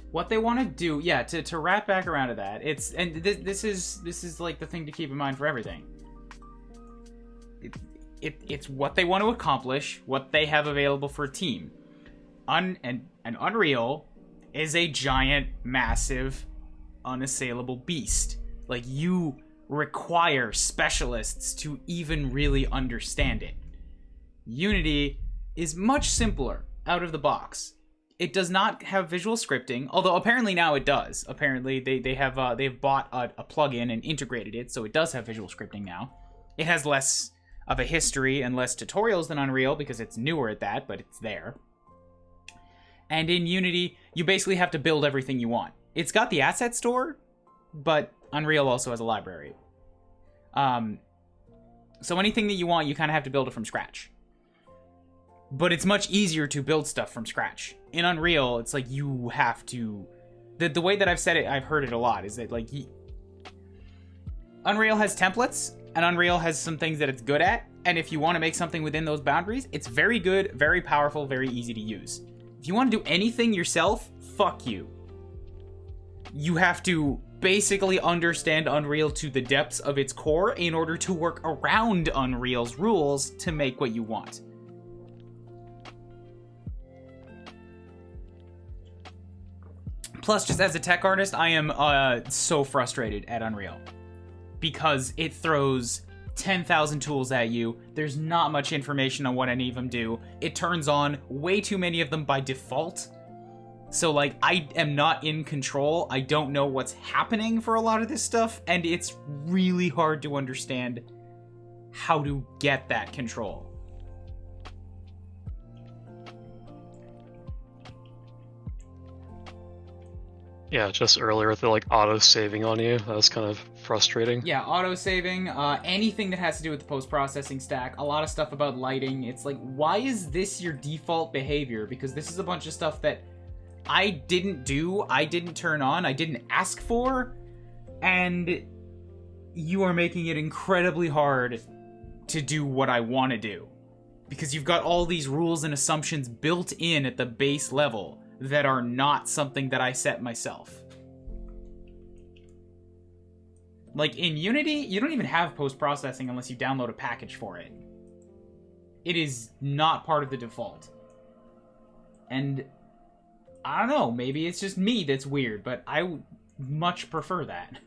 Speaker 3: What they want to do, yeah, to wrap back around to that, this is like the thing to keep in mind for everything. It's what they want to accomplish, what they have available for a team. And Unreal is a giant, massive, unassailable beast. Like, you require specialists to even really understand it. Unity is much simpler out of the box. It does not have visual scripting, although apparently now it does. Apparently they've bought a plugin and integrated it, so it does have visual scripting now. It has less of a history and less tutorials than Unreal because it's newer at that, but it's there. And in Unity, you basically have to build everything you want. It's got the asset store, but Unreal also has a library. So anything that you want, you kind of have to build it from scratch. But it's much easier to build stuff from scratch. In Unreal, it's like you have to... The way that I've said it, I've heard it a lot, is that like... Unreal has templates, and Unreal has some things that it's good at, and if you want to make something within those boundaries, it's very good, very powerful, very easy to use. If you want to do anything yourself, fuck you. You have to basically understand Unreal to the depths of its core in order to work around Unreal's rules to make what you want. Plus, just as a tech artist, I am so frustrated at Unreal. Because it throws 10,000 tools at you. There's not much information on what any of them do. It turns on way too many of them by default. So, like, I am not in control. I don't know what's happening for a lot of this stuff, and it's really hard to understand how to get that control.
Speaker 11: Yeah, just earlier with the like auto-saving on you, that was kind of frustrating.
Speaker 3: Yeah, auto-saving, anything that has to do with the post-processing stack, a lot of stuff about lighting. It's like, why is this your default behavior? Because this is a bunch of stuff that I didn't do, I didn't turn on, I didn't ask for, and you are making it incredibly hard to do what I want to do. Because you've got all these rules and assumptions built in at the base level that are not something that I set myself. Like, in Unity, you don't even have post-processing unless you download a package for it. It is not part of the default. And I don't know, maybe it's just me that's weird, but I would much prefer that.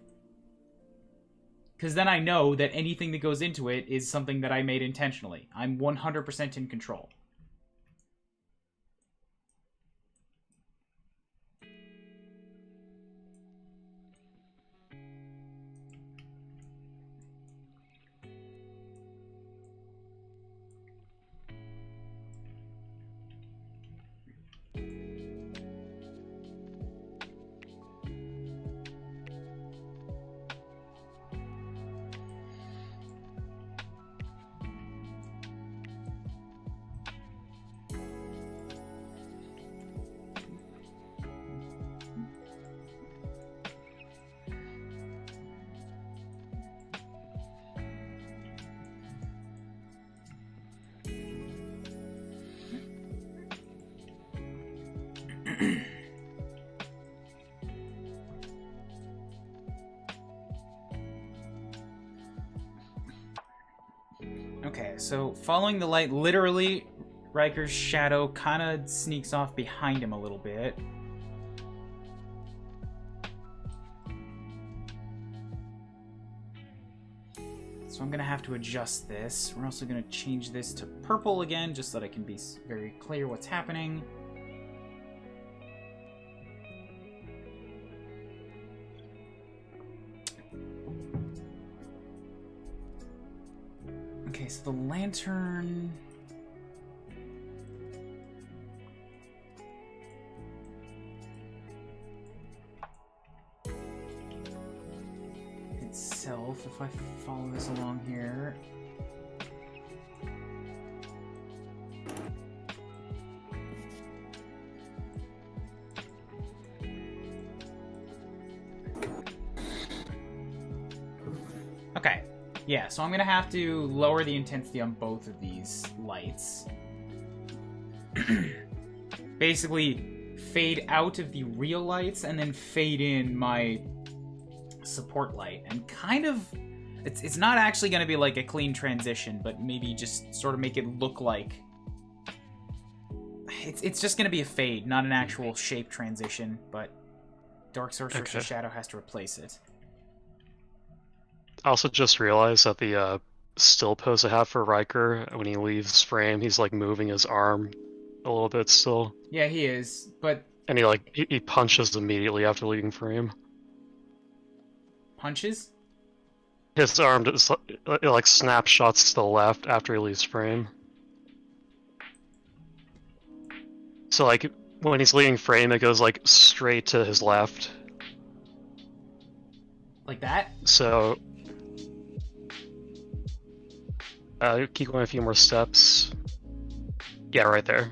Speaker 3: Because then I know that anything that goes into it is something that I made intentionally. I'm 100% in control. Okay, so following the light, literally, Riker's shadow kind of sneaks off behind him a little bit. So I'm going to have to adjust this. We're also going to change this to purple again, just so that I can be very clear what's happening. Okay, so the lantern... itself, if I follow this along here... Okay. Yeah, so I'm gonna have to lower the intensity on both of these lights. Basically, fade out of the real lights and then fade in my support light. And kind of... It's not actually gonna be like a clean transition, but maybe just sort of make it look like... It's just gonna be a fade, not an actual shape transition, but Dark Sorceress's Shadow has to replace it.
Speaker 11: I also just realized that the still pose I have for Riker, when he leaves frame, he's like moving his arm a little bit still.
Speaker 3: Yeah, he is, but...
Speaker 11: And he punches immediately after leaving frame.
Speaker 3: Punches?
Speaker 11: His arm just it snapshots to the left after he leaves frame. So like when he's leaving frame, it goes like straight to his left.
Speaker 3: Like that?
Speaker 11: So keep going a few more steps. Yeah, right there.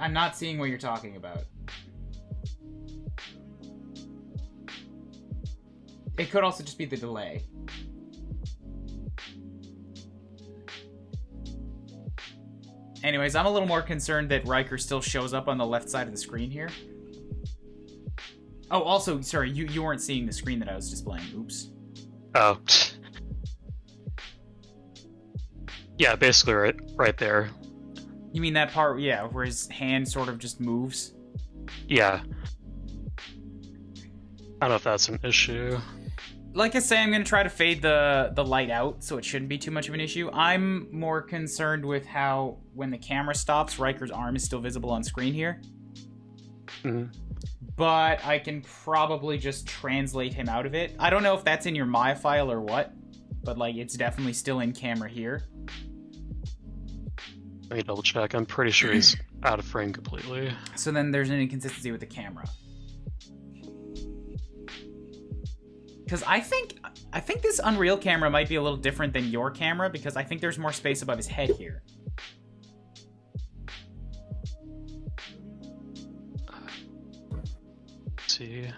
Speaker 3: I'm not seeing what you're talking about. It could also just be the delay. Anyways, I'm a little more concerned that Riker still shows up on the left side of the screen here. Oh, also, sorry, you weren't seeing the screen that I was displaying. Oops.
Speaker 11: Oh. Yeah, basically right there.
Speaker 3: You mean that part, yeah, where his hand sort of just moves?
Speaker 11: Yeah. I don't know if that's an issue.
Speaker 3: Like I say, I'm going to try to fade the light out, so it shouldn't be too much of an issue. I'm more concerned with how, when the camera stops, Riker's arm is still visible on screen here.
Speaker 11: Mm-hmm.
Speaker 3: But I can probably just translate him out of it. I don't know if that's in your Maya file or what, but like it's definitely still in camera here.
Speaker 11: Let me double check. I'm pretty sure he's out of frame completely.
Speaker 3: So then there's an inconsistency with the camera. Because I think this Unreal camera might be a little different than your camera, because I think there's more space above his head here.
Speaker 11: Let's see.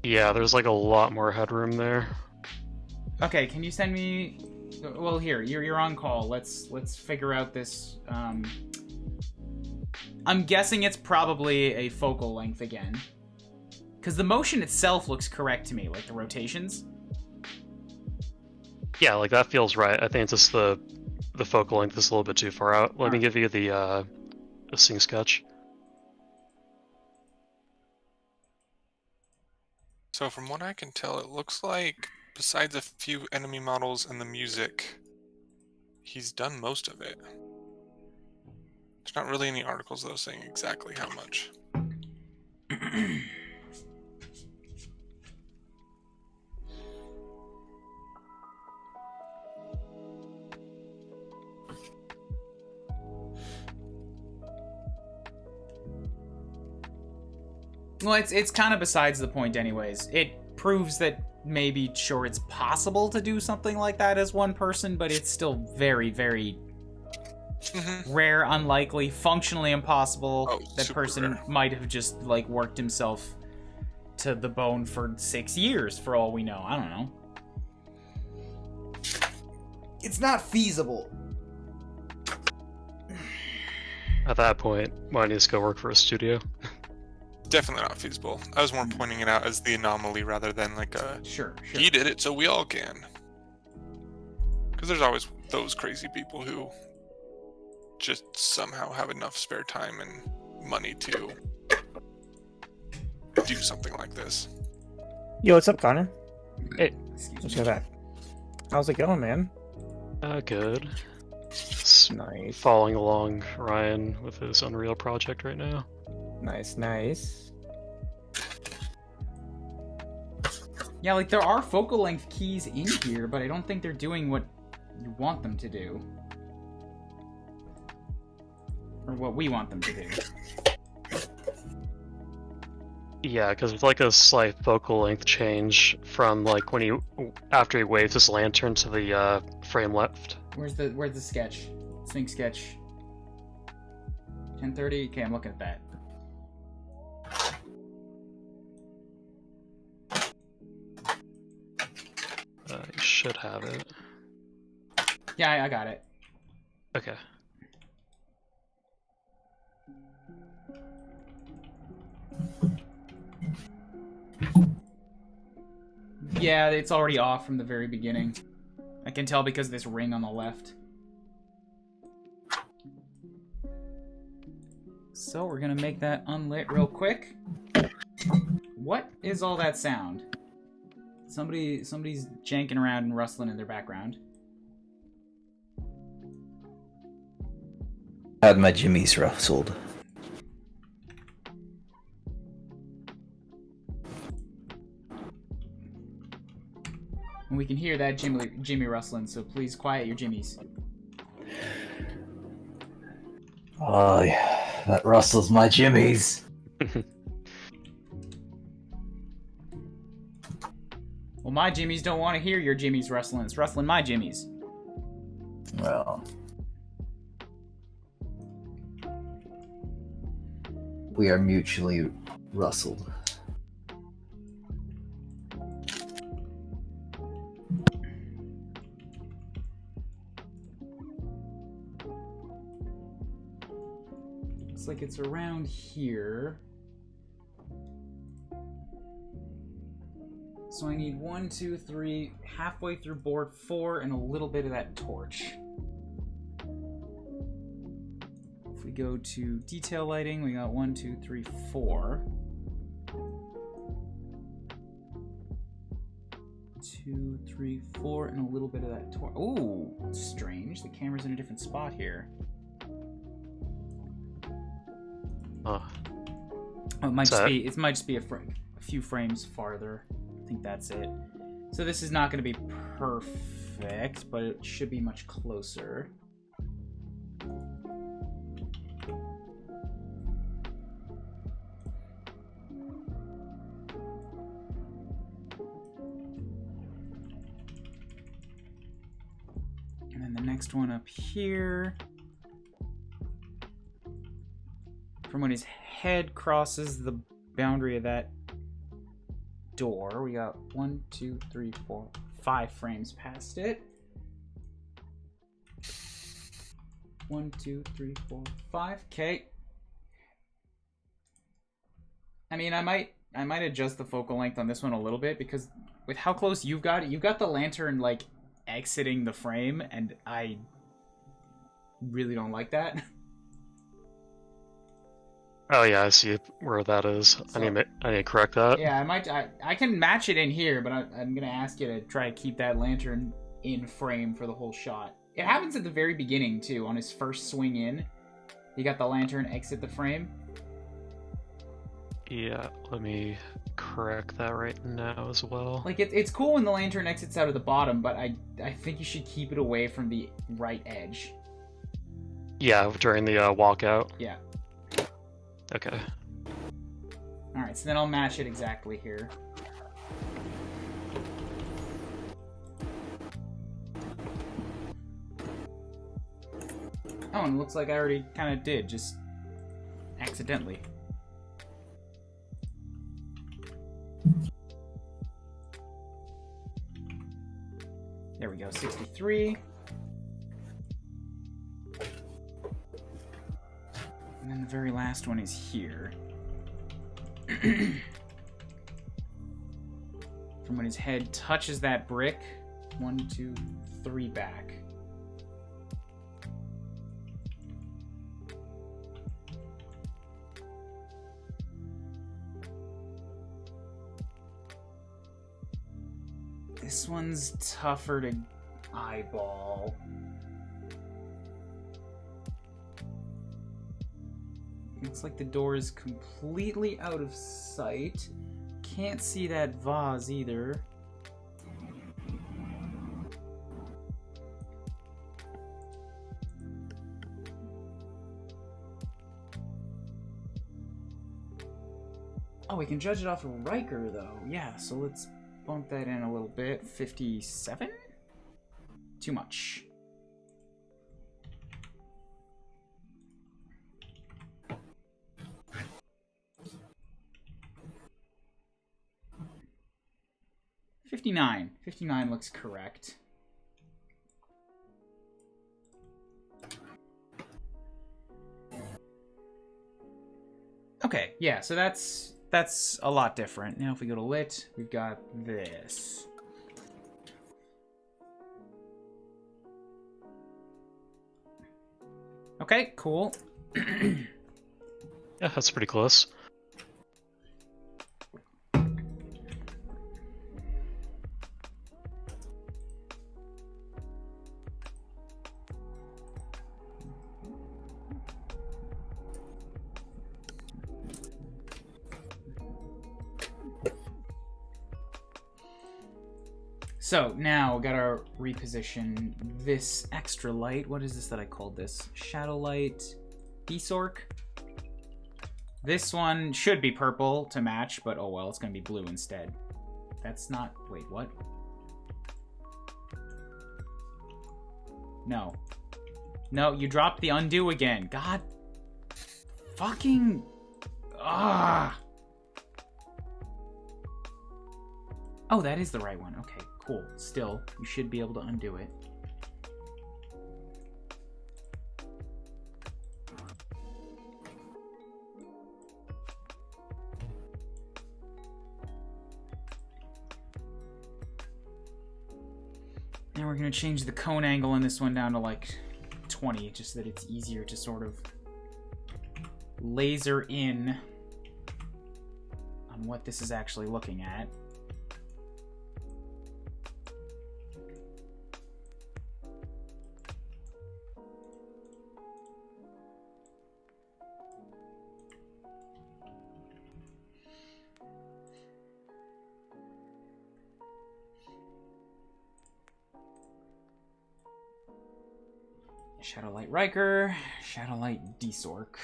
Speaker 11: Yeah, there's like a lot more headroom there.
Speaker 3: Okay, can you send me... Well, here, you're on call. Let's figure out this... I'm guessing it's probably a focal length again. Because the motion itself looks correct to me, like the rotations.
Speaker 11: Yeah, like that feels right. I think it's just the focal length is a little bit too far out. Let me give you the scene sketch.
Speaker 9: So from what I can tell, it looks like, besides a few enemy models and the music, he's done most of it. There's not really any articles, though, saying exactly how much.
Speaker 3: Well, it's kind of besides the point anyways. It proves that maybe, sure, it's possible to do something like that as one person, but it's still very, very rare, unlikely, functionally impossible. That person might have just, like, worked himself to the bone for 6 years, for all we know. I don't know. It's not feasible.
Speaker 11: At that point, might need to go work for a studio.
Speaker 9: definitely not feasible. I was more pointing it out as the anomaly rather than like a
Speaker 3: Sure.
Speaker 9: he did it, so we all can. Because there's always those crazy people who just somehow have enough spare time and money to do something like this.
Speaker 5: Yo, what's up, Connor? Hey,
Speaker 3: Excuse
Speaker 5: let's
Speaker 3: me.
Speaker 5: go back. How's it going, man?
Speaker 11: Good. Just
Speaker 5: Nice.
Speaker 11: following along Ryan with his Unreal project right now.
Speaker 5: Nice.
Speaker 3: Yeah, like there are focal length keys in here, but I don't think they're doing what you want them to do. Or what we want them to do.
Speaker 11: Yeah, because it's like a slight focal length change from like when after he waves his lantern to the frame left.
Speaker 3: Where's the sketch? Swing sketch. 10:30. Okay, I'm looking at that.
Speaker 11: You should have it.
Speaker 3: Yeah, I got it.
Speaker 11: Okay.
Speaker 3: Yeah, it's already off from the very beginning. I can tell because of this ring on the left. So we're gonna make that unlit real quick. What is all that sound? Somebody's janking around and rustling in their background.
Speaker 2: Had my jimmies rustled.
Speaker 3: And we can hear that Jimmy rustling, so please quiet your jimmies.
Speaker 2: Oh yeah, that rustles my jimmies.
Speaker 3: Well, my jimmies don't want to hear your jimmies rustling. It's rustling my jimmies.
Speaker 2: Well, we are mutually rustled.
Speaker 3: Looks like it's around here. So I need 1, 2, 3, halfway through board 4, and a little bit of that torch. If we go to detail lighting, we got 1, 2, 3, 4. 2, 3, 4, and a little bit of that torch. Ooh, strange. The camera's in a different spot here.
Speaker 11: Oh,
Speaker 3: it might just be a few frames farther. I think that's it. So this is not going to be perfect, but it should be much closer. And then the next one up here. From when his head crosses the boundary of that door, we got 1, 2, 3, 4, 5 frames past it. 1, 2, 3, 4, 5. Okay. I mean, I might adjust the focal length on this one a little bit because with how close you've got it, you've got the lantern like exiting the frame, and I really don't like that.
Speaker 11: Oh yeah, I see where that is.
Speaker 3: So,
Speaker 11: I need to correct that.
Speaker 3: Yeah, I can match it in here, but I'm gonna ask you to try to keep that lantern in frame for the whole shot. It happens at the very beginning too, on his first swing in. You got the lantern exit the frame.
Speaker 11: Yeah, let me correct that right now as well.
Speaker 3: Like it's cool when the lantern exits out of the bottom, but I think you should keep it away from the right edge.
Speaker 11: Yeah, during the walkout.
Speaker 3: Yeah.
Speaker 11: Okay.
Speaker 3: Alright, so then I'll match it exactly here. Oh, and it looks like I already kind of did, just accidentally. There we go, 63. And then the very last one is here. From when his head touches that brick. 1, 2, 3 back. This one's tougher to eyeball. Looks like the door is completely out of sight. Can't see that vase either. Oh, we can judge it off of Riker, though. Yeah, so let's bump that in a little bit. 57? Too much. $59. 59 looks correct. Okay, yeah, so that's a lot different. Now if we go to lit, we've got this. Okay, cool.
Speaker 11: Yeah, that's pretty close.
Speaker 3: So now we gotta reposition this extra light. What is this that I called this? Shadow light, Desork. This one should be purple to match, but oh well, it's gonna be blue instead. That's not. Wait, what? No. No, you dropped the undo again. God. Fucking. Ah. Oh, that is the right one. Okay, cool. Still, you should be able to undo it. Now we're going to change the cone angle in this one down to like 20, just so that it's easier to sort of laser in on what this is actually looking at. Shadowlight Riker, Shadowlight Desork.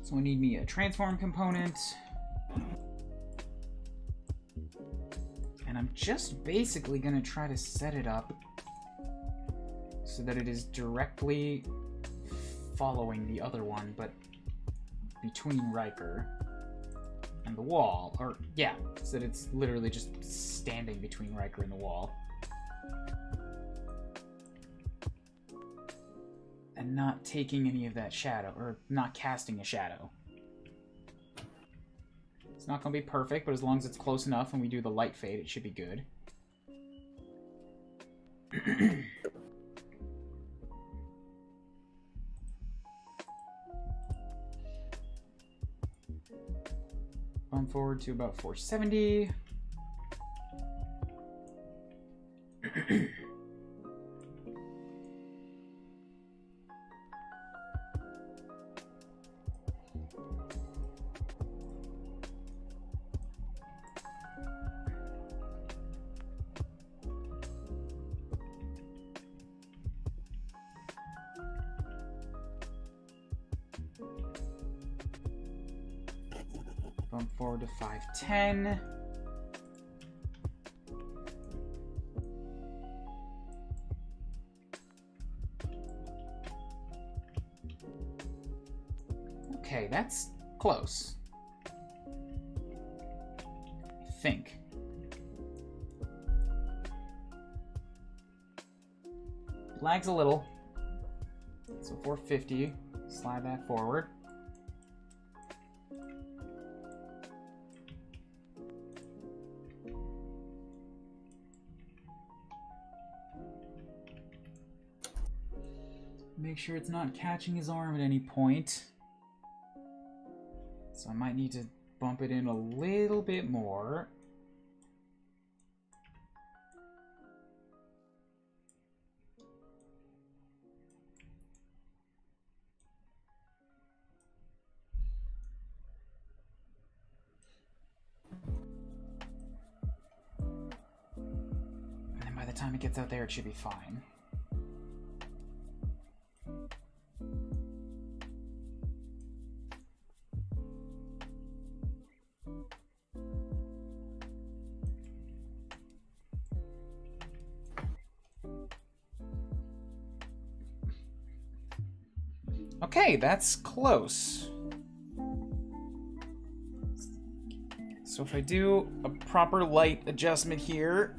Speaker 3: So we need me a transform component. And I'm just basically going to try to set it up so that it is directly following the other one, but between Riker and the wall. Or, yeah, so that it's literally just standing between Riker and the wall. And not taking any of that shadow, or not casting a shadow. It's not going to be perfect, but as long as it's close enough and we do the light fade, it should be good. Bump forward to about 470. Bump forward to 510. Okay, that's close. I think. Lags a little. So 450. Slide that forward. Make sure it's not catching his arm at any point. So I might need to bump it in a little bit more. And then by the time it gets out there, it should be fine. Okay, that's close. So if I do a proper light adjustment here...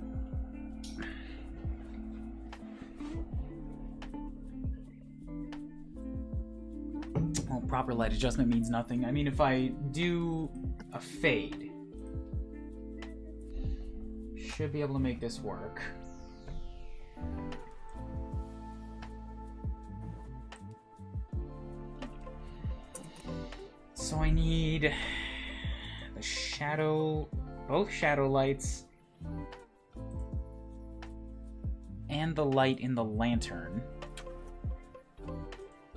Speaker 3: Well, proper light adjustment means nothing. I mean, if I do a fade, should be able to make this work. So I need the shadow, both shadow lights, and the light in the lantern,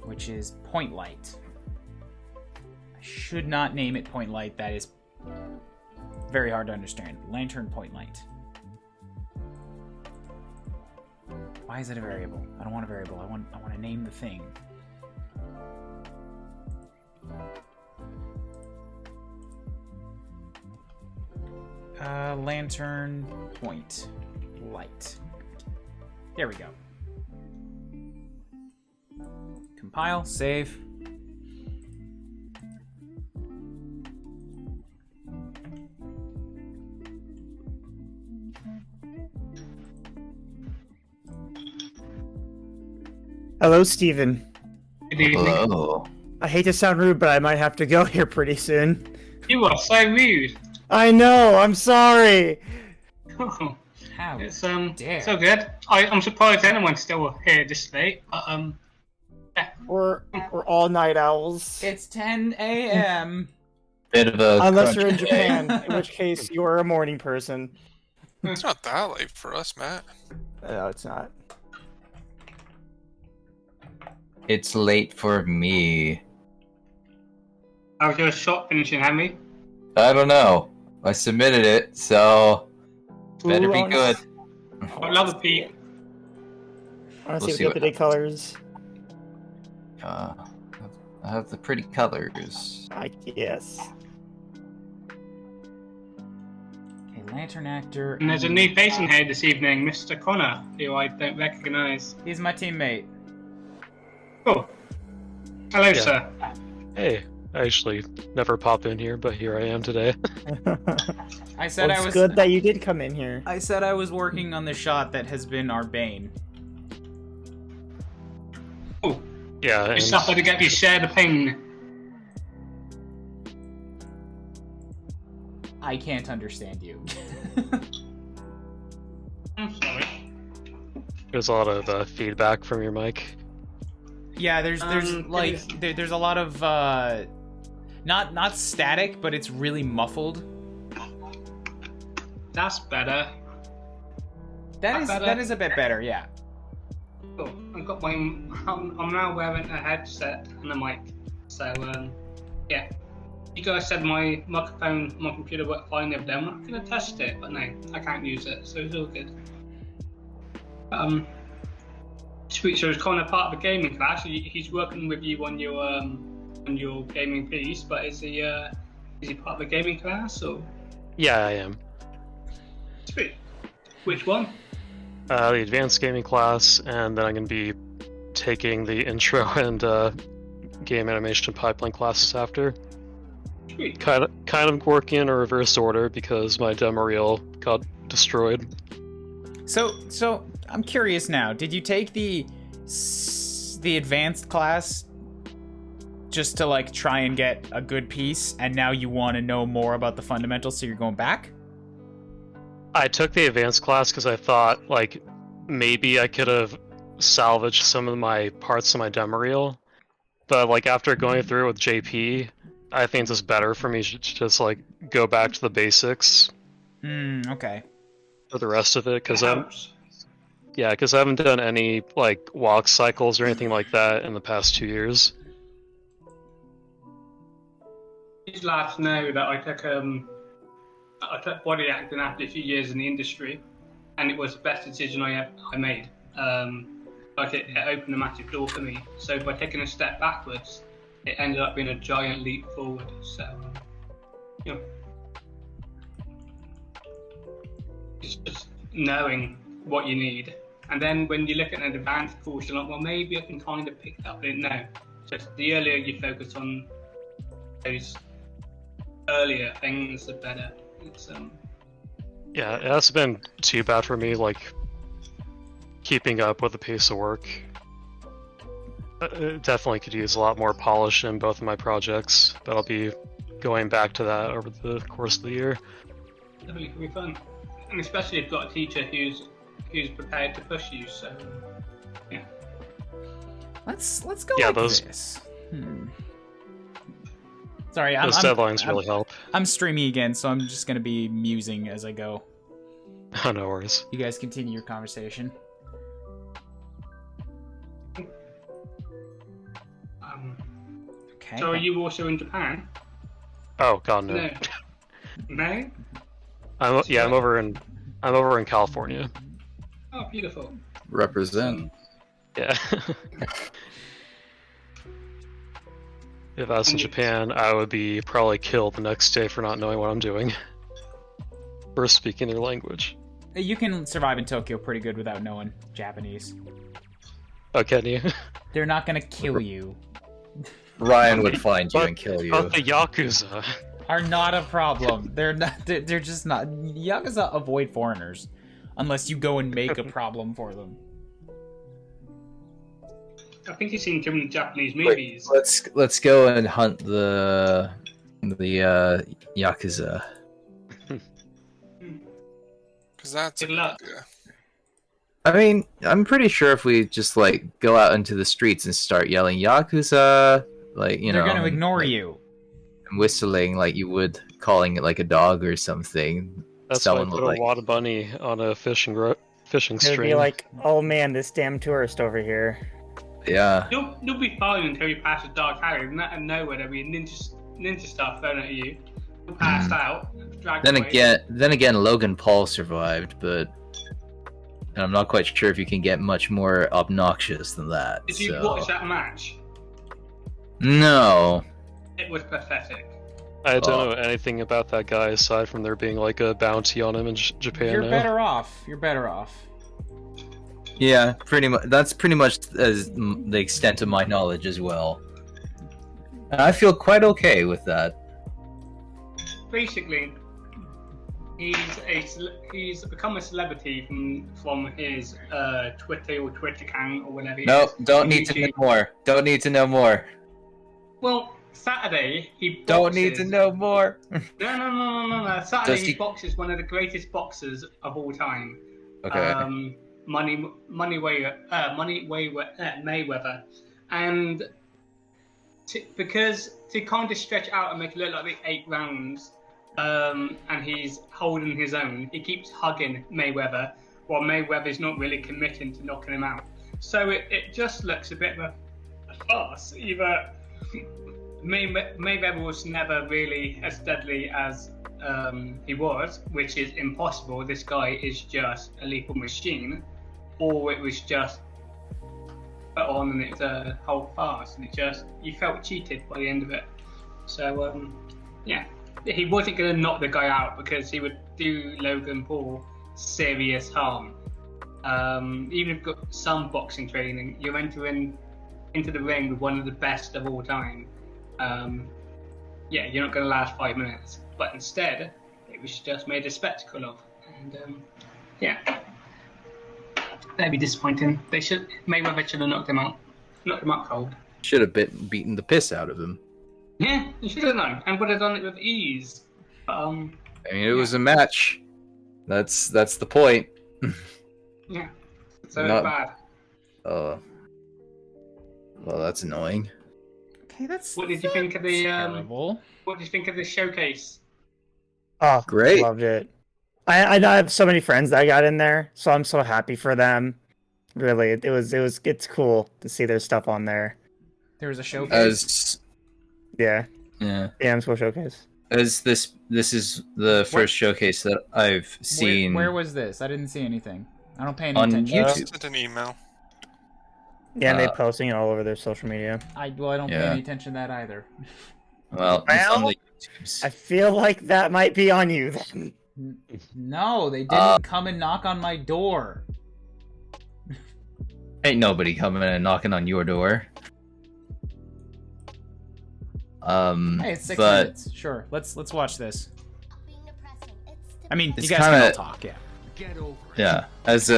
Speaker 3: which is point light. I should not name it point light. That is very hard to understand. Lantern point light. Why is it a variable? I don't want a variable. I want to name the thing. Lantern point light. There we go. Compile, save.
Speaker 5: Hello, Steven.
Speaker 12: Good evening.
Speaker 2: Hello.
Speaker 5: I hate to sound rude, but I might have to go here pretty soon.
Speaker 12: You are so rude.
Speaker 5: I know, I'm sorry.
Speaker 3: How
Speaker 12: It's
Speaker 3: dare.
Speaker 12: so good. I'm surprised anyone's still here this late. Yeah.
Speaker 5: We're all night owls.
Speaker 3: It's 10 a.m.
Speaker 2: Bit of a
Speaker 5: Unless
Speaker 2: crunch
Speaker 5: you're in
Speaker 2: day.
Speaker 5: Japan, in which case you're a morning person.
Speaker 9: It's not that late for us, Matt.
Speaker 5: No, it's not.
Speaker 2: It's late for me.
Speaker 12: How's your shot finishing, Hammy?
Speaker 2: I don't know. I submitted it, so better be good.
Speaker 12: I love it, Pete.
Speaker 5: I want to
Speaker 2: We'll
Speaker 5: see
Speaker 2: see
Speaker 5: what the day colors.
Speaker 2: I have the pretty colors.
Speaker 5: I guess.
Speaker 3: Okay, lantern actor.
Speaker 12: And there's a new face in here this evening, Mr. Connor, who I don't recognise.
Speaker 3: He's my teammate.
Speaker 12: Oh. Hello,
Speaker 11: Yeah.
Speaker 12: sir.
Speaker 11: Hey, I actually never pop in here, but here I am today.
Speaker 3: I said
Speaker 5: Well,
Speaker 3: I
Speaker 5: it's
Speaker 3: was.
Speaker 5: good that you did come in here.
Speaker 3: I said I was working on the shot that has been our bane.
Speaker 12: Oh,
Speaker 11: Yeah,
Speaker 12: you
Speaker 11: and
Speaker 12: suffer to get you share the pain.
Speaker 3: I can't understand you.
Speaker 12: I'm sorry.
Speaker 11: there's a lot of feedback from your mic.
Speaker 3: Yeah, there's like
Speaker 12: it is-
Speaker 3: there's a lot of not static, but it's really muffled.
Speaker 12: That's better.
Speaker 3: That is a bit better, yeah.
Speaker 12: Cool. I've got my. I'm now wearing a headset and a mic. So yeah. You guys said my microphone, my computer worked fine the other day. I'm not gonna test it, but no, I can't use it, so it's all good. Sweet. So it's kind of part of the gaming class. He's working with you on your gaming piece, but is he Is he part of a gaming class or?
Speaker 11: Yeah, I am.
Speaker 12: Sweet. Which one?
Speaker 11: The advanced gaming class, and then I'm going to be taking the intro and game animation pipeline classes after.
Speaker 12: Sweet.
Speaker 11: Kind of working in a reverse order because my demo reel got destroyed.
Speaker 3: So I'm curious now. Did you take the advanced class just to like try and get a good piece, and now you want to know more about the fundamentals, so you're going back?
Speaker 11: I took the advanced class because I thought like maybe I could have salvaged some of my parts of my demo reel, but like after going through it with JP, I think it's just better for me to just like go back to the basics.
Speaker 3: Okay.
Speaker 11: For the rest of it, because I haven't done any like walk cycles or anything like that in the past 2 years.
Speaker 12: These lads know that I took body acting after a few years in the industry, and it was the best decision I made. Like it opened a massive door for me. So by taking a step backwards, it ended up being a giant leap forward. So, you know, it's just knowing what you need. And then when you look at an advanced course, you're like, well, maybe I can kind of pick it up. But no, just the earlier you focus on those earlier things, the better. It's
Speaker 11: Yeah, it hasn't been too bad for me, like keeping up with the pace of work. It definitely could use a lot more polish in both of my projects, but I'll be going back to that over the course of the year.
Speaker 12: Definitely could be fun, and especially if you've got a teacher who's prepared to push you. So, yeah.
Speaker 3: Let's go.
Speaker 11: Yeah,
Speaker 3: like
Speaker 11: those.
Speaker 3: This. Sorry,
Speaker 11: those deadlines really help.
Speaker 3: I'm streaming again, so I'm just gonna be musing as I go.
Speaker 11: Oh, no worries.
Speaker 3: You guys continue your conversation. Okay.
Speaker 12: So are you also in Japan?
Speaker 11: Oh God, no.
Speaker 12: No.
Speaker 11: I'm over in California.
Speaker 12: Oh, beautiful.
Speaker 8: Represent.
Speaker 11: Yeah. If I was in Japan, I would be probably killed the next day for not knowing what I'm doing. For speaking their language.
Speaker 3: You can survive in Tokyo pretty good without knowing Japanese.
Speaker 11: Oh, can you?
Speaker 3: They're not gonna kill you.
Speaker 8: Ryan would find you and kill you.
Speaker 11: But the Yakuza
Speaker 3: are not a problem. They're not. They're just not. Yakuza avoid foreigners, unless you go and make a problem for them.
Speaker 12: I think you've seen too many Japanese movies.
Speaker 8: Let's go and hunt the Yakuza.
Speaker 9: Because that's
Speaker 12: good luck.
Speaker 8: I mean, I'm pretty sure if we just like go out into the streets and start yelling Yakuza, like
Speaker 3: they're gonna ignore you.
Speaker 8: And whistling like you would calling it like a dog or something.
Speaker 11: That's why I put a water bunny on a fishing
Speaker 5: It'd
Speaker 11: string.
Speaker 5: be like, oh man, this damn tourist over here.
Speaker 8: Yeah.
Speaker 12: You'll be fine until you pass a dark alley, and out of nowhere there'll be ninja stuff thrown at you. You'll pass out.
Speaker 8: Then again, Logan Paul survived, but I'm not quite sure if you can get much more obnoxious than that.
Speaker 12: Did you watch that match?
Speaker 8: No.
Speaker 12: It was pathetic.
Speaker 11: I don't know anything about that guy aside from there being like a bounty on him in Japan.
Speaker 3: You're
Speaker 11: now.
Speaker 3: better off. You're better off.
Speaker 8: Yeah, pretty much. That's pretty much as the extent of my knowledge as well. And I feel quite okay with that.
Speaker 12: Basically, he's become a celebrity from his Twitter or Twitter account or whatever.
Speaker 8: No, don't need to know more. Don't need to know more.
Speaker 12: Well, Saturday he boxes.
Speaker 8: Don't need to know more.
Speaker 12: No. Saturday he boxes one of the greatest boxers of all time.
Speaker 8: Okay.
Speaker 12: Mayweather, and because to kind of stretch out and make it look like the 8 rounds, and he's holding his own, he keeps hugging Mayweather, while Mayweather's not really committing to knocking him out. So it just looks a bit of a farce. Either Mayweather was never really as deadly as he was, which is impossible. This guy is just a lethal machine, or it was just put on and it's a whole farce, and you felt cheated by the end of it. So yeah, he wasn't going to knock the guy out because he would do Logan Paul serious harm. Even if you've got some boxing training, you're entering into the ring with one of the best of all time. Yeah, you're not going to last 5 minutes. But instead, it was just made a spectacle of. And yeah, that'd be disappointing. Mayweather should have knocked him out cold.
Speaker 2: Should have beaten the piss out of him.
Speaker 12: Yeah, he should have done, and would have done it with ease. But,
Speaker 2: I mean, it was a match. That's the point.
Speaker 12: Yeah, so
Speaker 2: Not-
Speaker 12: bad.
Speaker 2: Well, that's annoying.
Speaker 3: Okay, that's.
Speaker 12: What did you think of the
Speaker 3: terrible.
Speaker 12: What did you think of the showcase?
Speaker 5: Oh,
Speaker 2: Great.
Speaker 5: Loved it. I have so many friends that got in there, so I'm so happy for them. Really, it's cool to see their stuff on there.
Speaker 3: There was a showcase.
Speaker 5: Yeah.
Speaker 8: Yeah.
Speaker 5: Animschool showcase.
Speaker 8: As this is the first showcase that I've seen.
Speaker 3: Where was this? I didn't see anything. I don't pay any
Speaker 8: On
Speaker 3: attention.
Speaker 8: YouTube.
Speaker 9: I sent an email.
Speaker 5: Yeah, and they're posting it all over their social media.
Speaker 3: I don't pay any attention to that either.
Speaker 8: Well, it's on the YouTubes.
Speaker 5: I feel like that might be on you then.
Speaker 3: No, they didn't come and knock on my door.
Speaker 8: Ain't nobody coming and knocking on your door.
Speaker 3: Hey, it's 6
Speaker 8: but
Speaker 3: minutes. Sure, let's watch this. I mean,
Speaker 8: It's
Speaker 3: you guys can all
Speaker 8: kinda-
Speaker 3: talk, yeah.
Speaker 8: yeah, as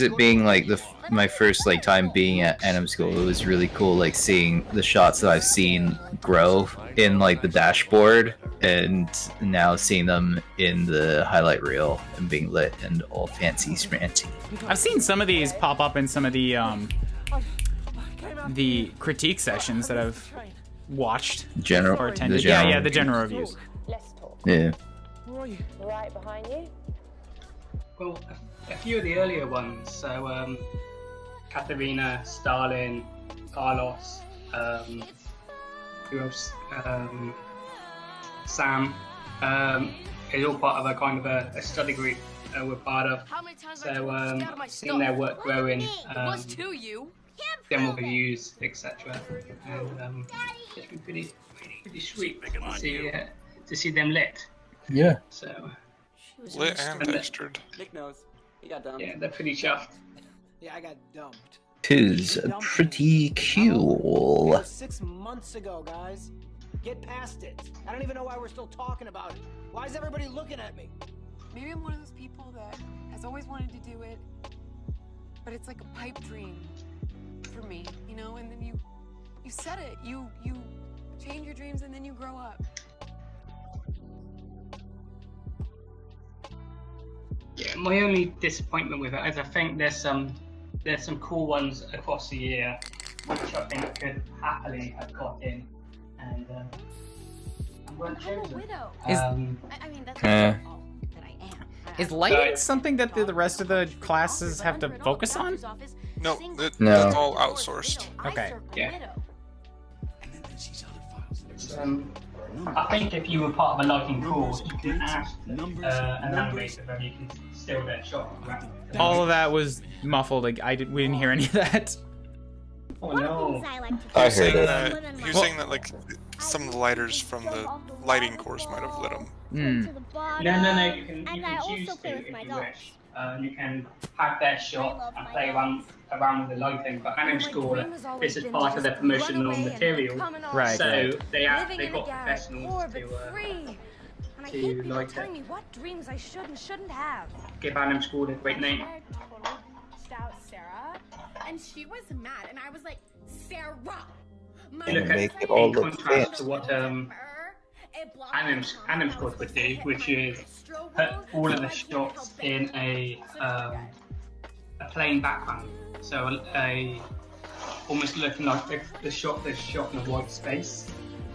Speaker 8: it being like my first like time being at Animschool, it was really cool like seeing the shots that I've seen grow in like the dashboard, and now seeing them in the highlight reel and being lit and all fancy schmancy.
Speaker 3: I've seen some of these pop up in some of the critique sessions that I've watched or attended. Yeah, the general reviews.
Speaker 8: Yeah.
Speaker 13: Right behind you.
Speaker 12: Well, a few of the earlier ones. So, Katerina, Stalin, Carlos, who else? Sam. Is all part of a kind of a study group we're part of. So, seeing their work growing, demo reviews, etc. And it's been pretty sweet to see them lit.
Speaker 8: Yeah.
Speaker 12: So.
Speaker 9: Lit and textured.
Speaker 13: Nick knows. He got dumped.
Speaker 12: Yeah, they're pretty chuffed.
Speaker 13: Yeah, I got dumped.
Speaker 8: 'Tis pretty cool.
Speaker 13: 6 months ago, guys. Get past it. I don't even know why we're still talking about it. Why is everybody looking at me?
Speaker 14: Maybe I'm one of those people that has always wanted to do it, but it's like a pipe dream for me, you know? And then you set it. You change your dreams and then you grow up.
Speaker 12: Yeah, my only disappointment with it is I think there's some cool ones across the year which I think could happily have got in and weren't chosen.
Speaker 3: Is lighting something that the rest of the classes have to focus on?
Speaker 9: No,
Speaker 8: No.
Speaker 9: that's all outsourced.
Speaker 3: Okay.
Speaker 12: Yeah. I think if you were part of a lighting course, you could ask an animator whether you can steal their shot.
Speaker 3: All of that was muffled. Like we didn't hear any of that.
Speaker 12: Oh no!
Speaker 2: I heard it.
Speaker 9: He was saying that like some of the lighters from the lighting course might have lit them.
Speaker 12: No. You can choose to if you wish. You can have their shot and play around with the lighting, but Animschool, this is part of their promotional material,
Speaker 3: right?
Speaker 12: So they got professionals to light it.
Speaker 14: Me what dreams I should and shouldn't have.
Speaker 12: Give Animschool a great name.
Speaker 14: Totally out Sarah, and she was mad, and I was like, Sarah.
Speaker 12: You look at in contrast to what Animschool would do, which is put all of the shots in a plain background. So almost looking like the shot that's shot in a white space.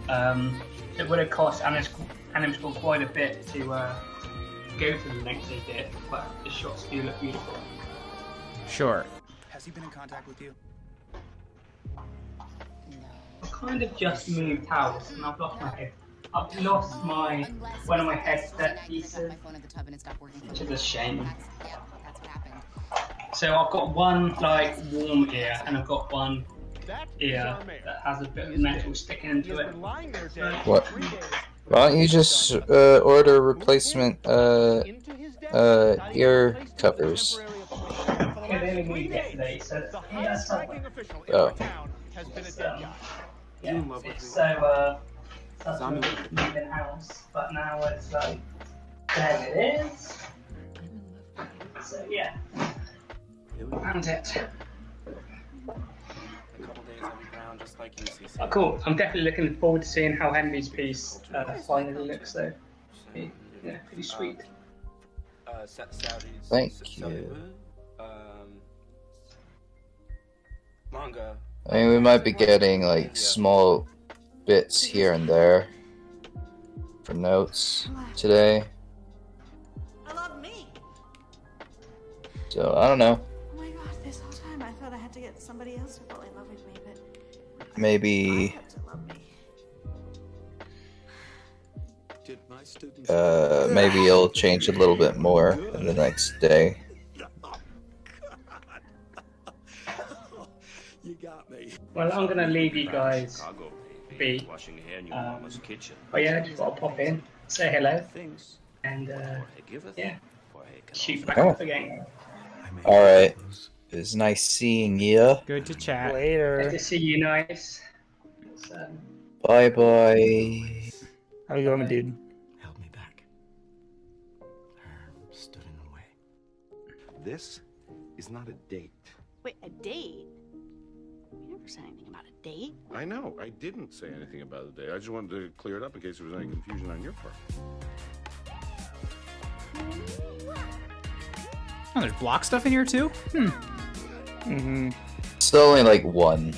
Speaker 12: It would have cost Animschool quite a bit to go to the length they did, but the shots do look beautiful.
Speaker 3: Sure.
Speaker 13: Has he been in contact with you?
Speaker 12: I kind of just moved house and I've lost my head. I've lost one of my headset pieces, which is a shame. So I've got one like warm ear and I've got one Yeah, that has a bit of metal sticking into it.
Speaker 2: What? Why don't you just order replacement ear covers?
Speaker 12: Okay, they only moved yesterday, so yeah, that's something.
Speaker 2: Oh.
Speaker 12: Yeah, so moving house, but now it's like, there it is. So yeah, and it. Oh, cool. I'm definitely looking forward to seeing how Henry's piece finally looks, though. Yeah, pretty sweet.
Speaker 2: Thank you. I mean, we might be getting like small bits here and there for notes today. So I don't know.
Speaker 15: Oh my god, this whole time I thought I had to get somebody else to fall in love with me, but
Speaker 2: Maybe maybe it'll change a little bit more in the next day.
Speaker 12: Well, I'm gonna leave you guys be. Oh yeah, just gotta pop in, say hello, and yeah, shoot back off again.
Speaker 2: All right. It was nice seeing you.
Speaker 3: Good to chat.
Speaker 5: Later.
Speaker 12: Good to see you, nice.
Speaker 2: Bye bye.
Speaker 5: How you going, dude?
Speaker 16: Held me back. Her stood in the way. This is not a date.
Speaker 15: wait, a date? We never said anything about a date.
Speaker 17: I know. I didn't say anything about a date. I just wanted to clear it up in case there was any confusion on your part.
Speaker 3: Oh, there's block stuff in here too?
Speaker 2: It's only like one.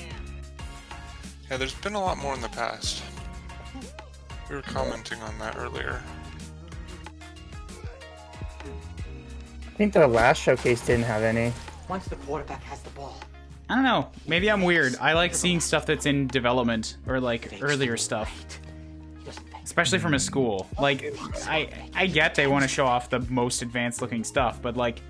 Speaker 9: Yeah, there's been a lot more in the past. We were commenting on that earlier.
Speaker 5: I think the last showcase didn't have any.
Speaker 13: Once the quarterback has the ball.
Speaker 3: I don't know. Maybe I'm weird. I like seeing stuff that's in development or like earlier stuff. Especially from a school. Like, I get they want to show off the most advanced looking stuff, but like,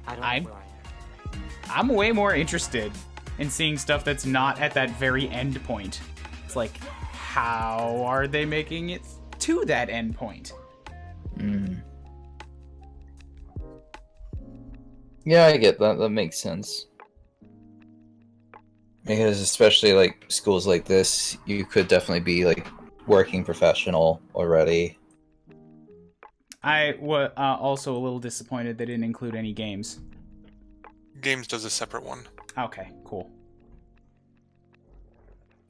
Speaker 3: I'm way more interested in seeing stuff that's not at that very end point. It's like, how are they making it to that end point?
Speaker 2: Yeah, I get that. That makes sense. Because especially like schools like this, you could definitely be like working professional already.
Speaker 3: I was also a little disappointed they didn't include any games.
Speaker 9: Games does a separate one.
Speaker 3: Okay, cool.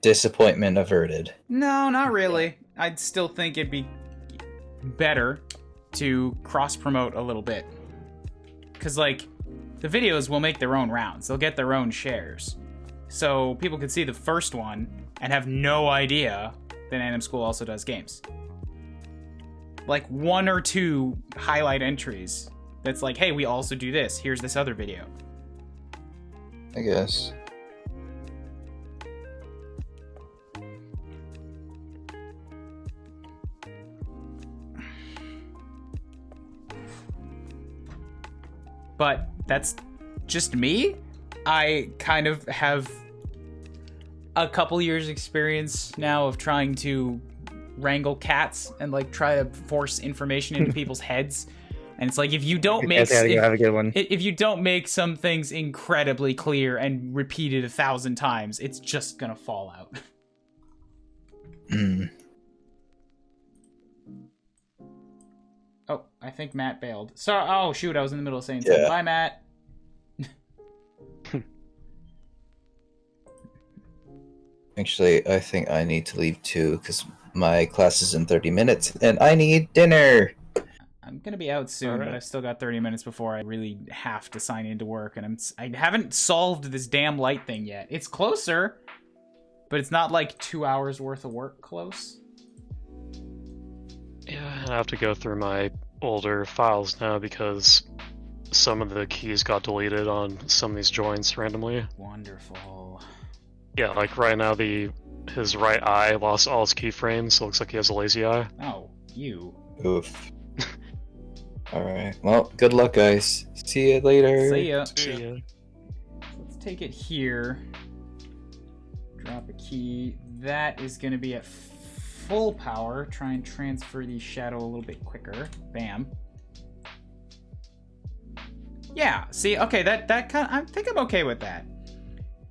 Speaker 2: Disappointment averted.
Speaker 3: No, not really. I'd still think it'd be better to cross-promote a little bit. Because, like, the videos will make their own rounds. They'll get their own shares. So people could see the first one and have no idea that Animschool also does games. Like, one or two highlight entries that's like, hey, we also do this. Here's this other video.
Speaker 2: I guess.
Speaker 3: But that's just me. I kind of have a couple years experience now of trying to wrangle cats and like try to force information into people's heads. And it's like, if you don't make if you don't make some things incredibly clear and repeated 1,000 times, it's just gonna fall out. Oh, I think Matt bailed. Sorry. Oh shoot, I was in the middle of saying something. Bye, Matt.
Speaker 2: Actually, I think I need to leave too because my class is in 30 minutes and I need dinner.
Speaker 3: I'm gonna be out soon, but I've still got 30 minutes before I really have to sign into work, and I haven't solved this damn light thing yet. It's closer, but it's not like 2 hours worth of work close.
Speaker 11: Yeah, I have to go through my older files now because some of the keys got deleted on some of these joints randomly.
Speaker 3: Wonderful.
Speaker 11: Yeah, like right now his right eye lost all his keyframes, so it looks like he has a lazy eye.
Speaker 3: Oh, you.
Speaker 2: Oof. Alright, well, good luck, guys. See you later.
Speaker 3: See ya.
Speaker 11: See ya.
Speaker 3: Let's take it here. Drop a key. That is going to be at full power. Try and transfer the shadow a little bit quicker. Bam. Yeah, see, okay, that kind of, I think I'm okay with that.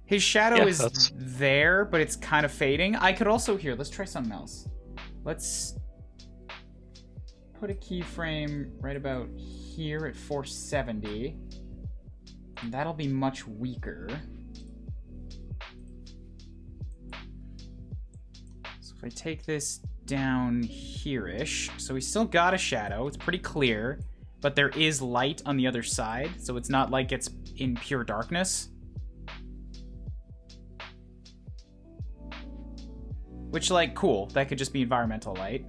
Speaker 3: His shadow is there, but it's kind of fading. I could also, here, let's try something else. Let's put a keyframe right about here at 470. And that'll be much weaker. So if I take this down here-ish, so we still got a shadow, it's pretty clear, but there is light on the other side, so it's not like it's in pure darkness. Which, like, cool. That could just be environmental light.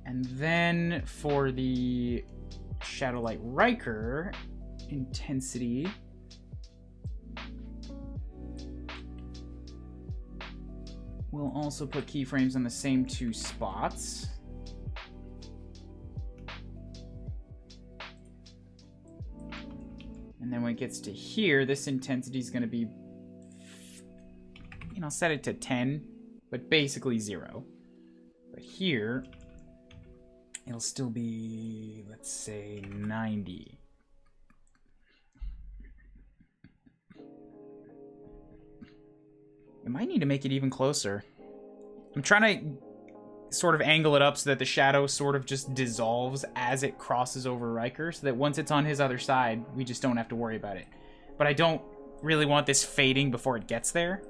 Speaker 3: And then for the Shadowlight Riker intensity, we'll also put keyframes on the same two spots. And then when it gets to here, this intensity is going to be, you know, set it to 10, but basically 0. But here, it'll still be, let's say, 90. I might need to make it even closer. I'm trying to sort of angle it up so that the shadow sort of just dissolves as it crosses over Riker, so that once it's on his other side, we just don't have to worry about it. But I don't really want this fading before it gets there.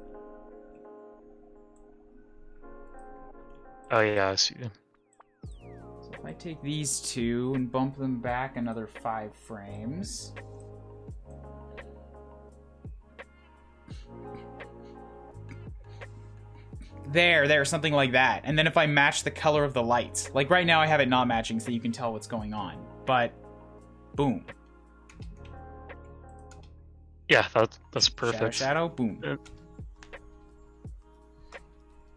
Speaker 11: Oh yeah, I see.
Speaker 3: So if I take these two and bump them back another 5 frames... There, something like that. And then if I match the color of the lights. Like right now I have it not matching so you can tell what's going on. But, boom.
Speaker 11: Yeah, that's perfect.
Speaker 3: Shadow, boom.
Speaker 11: Yeah.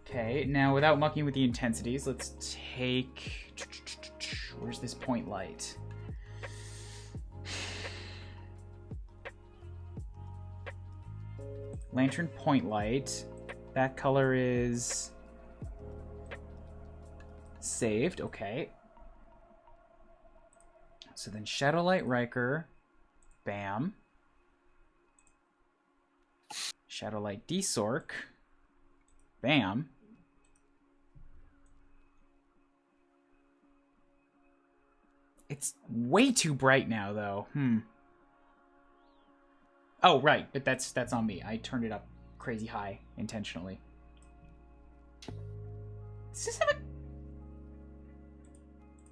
Speaker 3: Okay, now without mucking with the intensities, let's take... Where's this point light? Lantern point light. That color is saved, okay. So then Shadowlight Riker, bam. Shadowlight Desork, bam. It's way too bright now, though. Oh, right, but that's on me. I turned it up crazy high intentionally. Does this have a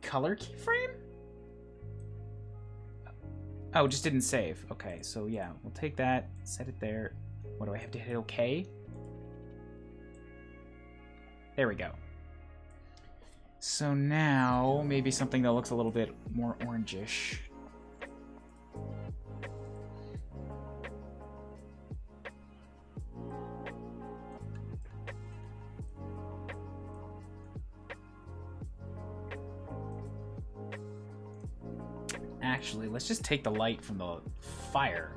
Speaker 3: color keyframe? Oh, it just didn't save. Okay, so yeah, we'll take that, set it there. What do I have to hit OK? There we go. So now, maybe something that looks a little bit more orangish. Actually, let's just take the light from the fire.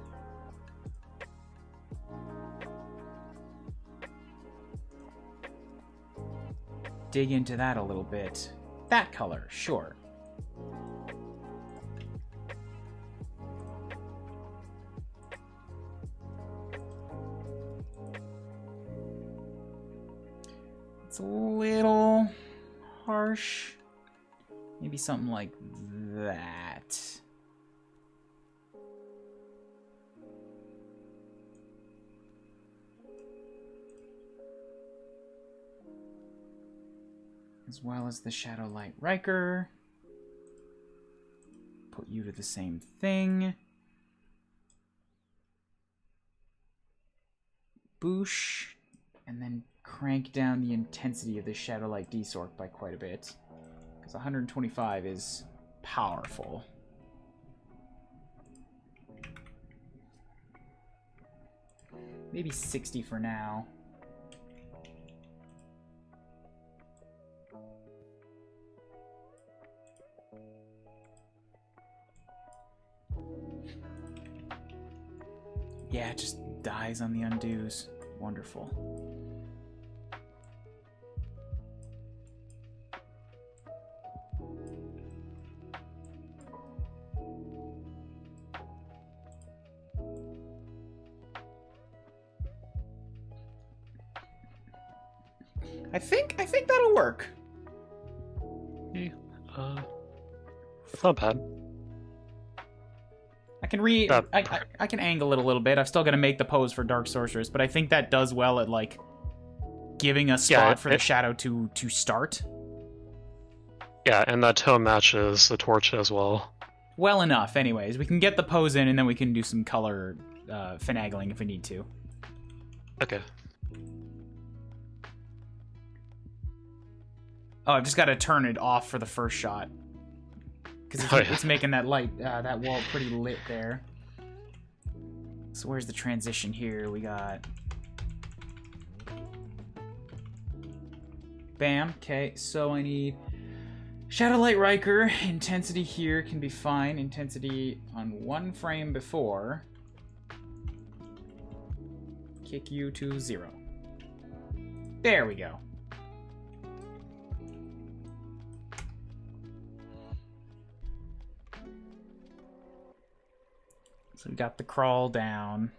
Speaker 3: Dig into that a little bit. That color, sure. It's a little harsh. Maybe something like that. As well as the Shadowlight Riker. Put you to the same thing. Boosh. And then crank down the intensity of the Shadowlight Desork by quite a bit. Because 125 is powerful. Maybe 60 for now. Yeah, it just dies on the undos. Wonderful. I think that'll work.
Speaker 11: It's not bad.
Speaker 3: I can I can angle it a little bit. I've still got to make the pose for Dark Sorceress, but I think that does well at like giving a spot for the shadow to start.
Speaker 11: Yeah, and that tone matches the torch as well.
Speaker 3: Well enough, anyways. We can get the pose in, and then we can do some color finagling if we need to.
Speaker 11: Okay.
Speaker 3: Oh, I've just got to turn it off for the first shot. Because it's making that light, that wall pretty lit there. So where's the transition here? We got... Bam. Okay, so I need... Shadowlight Riker. Intensity here can be fine. Intensity on 1 frame before. Kick you to 0. There we go. So we got the crawl down.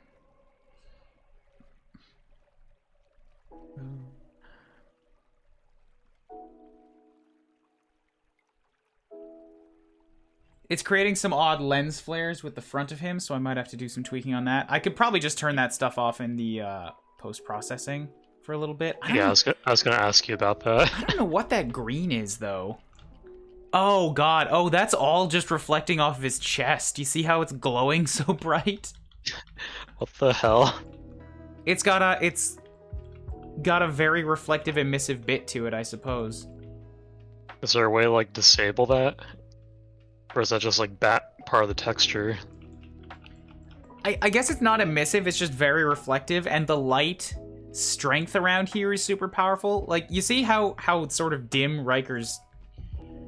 Speaker 3: It's creating some odd lens flares with the front of him, so I might have to do some tweaking on that. I could probably just turn that stuff off in the post-processing for a little bit.
Speaker 11: Yeah, I was gonna ask you about that.
Speaker 3: I don't know what that green is, though. Oh, God. Oh, that's all just reflecting off of his chest. You see how it's glowing so bright?
Speaker 11: What the hell?
Speaker 3: It's got a very reflective emissive bit to it, I suppose.
Speaker 11: Is there a way to, like, disable that? Or is that just, like, that part of the texture?
Speaker 3: I guess it's not emissive, it's just very reflective, and the light strength around here is super powerful. Like, you see how sort of dim Riker's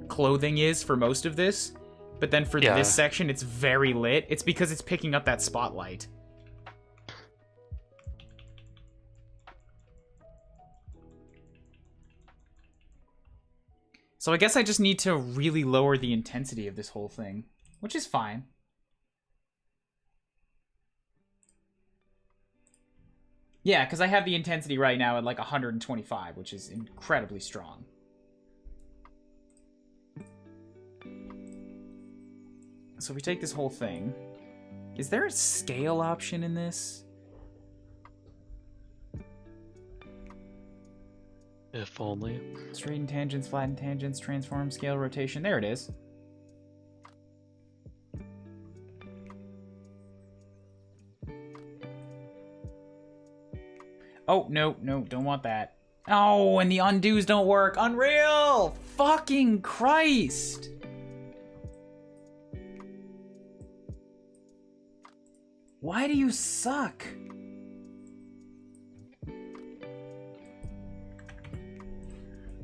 Speaker 3: clothing is for most of this, but then for this section it's very lit. It's because it's picking up that spotlight. So I guess I just need to really lower the intensity of this whole thing, which is fine. Yeah, because I have the intensity right now at like 125, which is incredibly strong. So if we take this whole thing, is there a scale option in this?
Speaker 11: If only.
Speaker 3: Straighten tangents, flatten tangents, transform, scale, rotation. There it is. Oh, no, don't want that. Oh, and the undos don't work. Unreal! Fucking Christ! Why do you suck?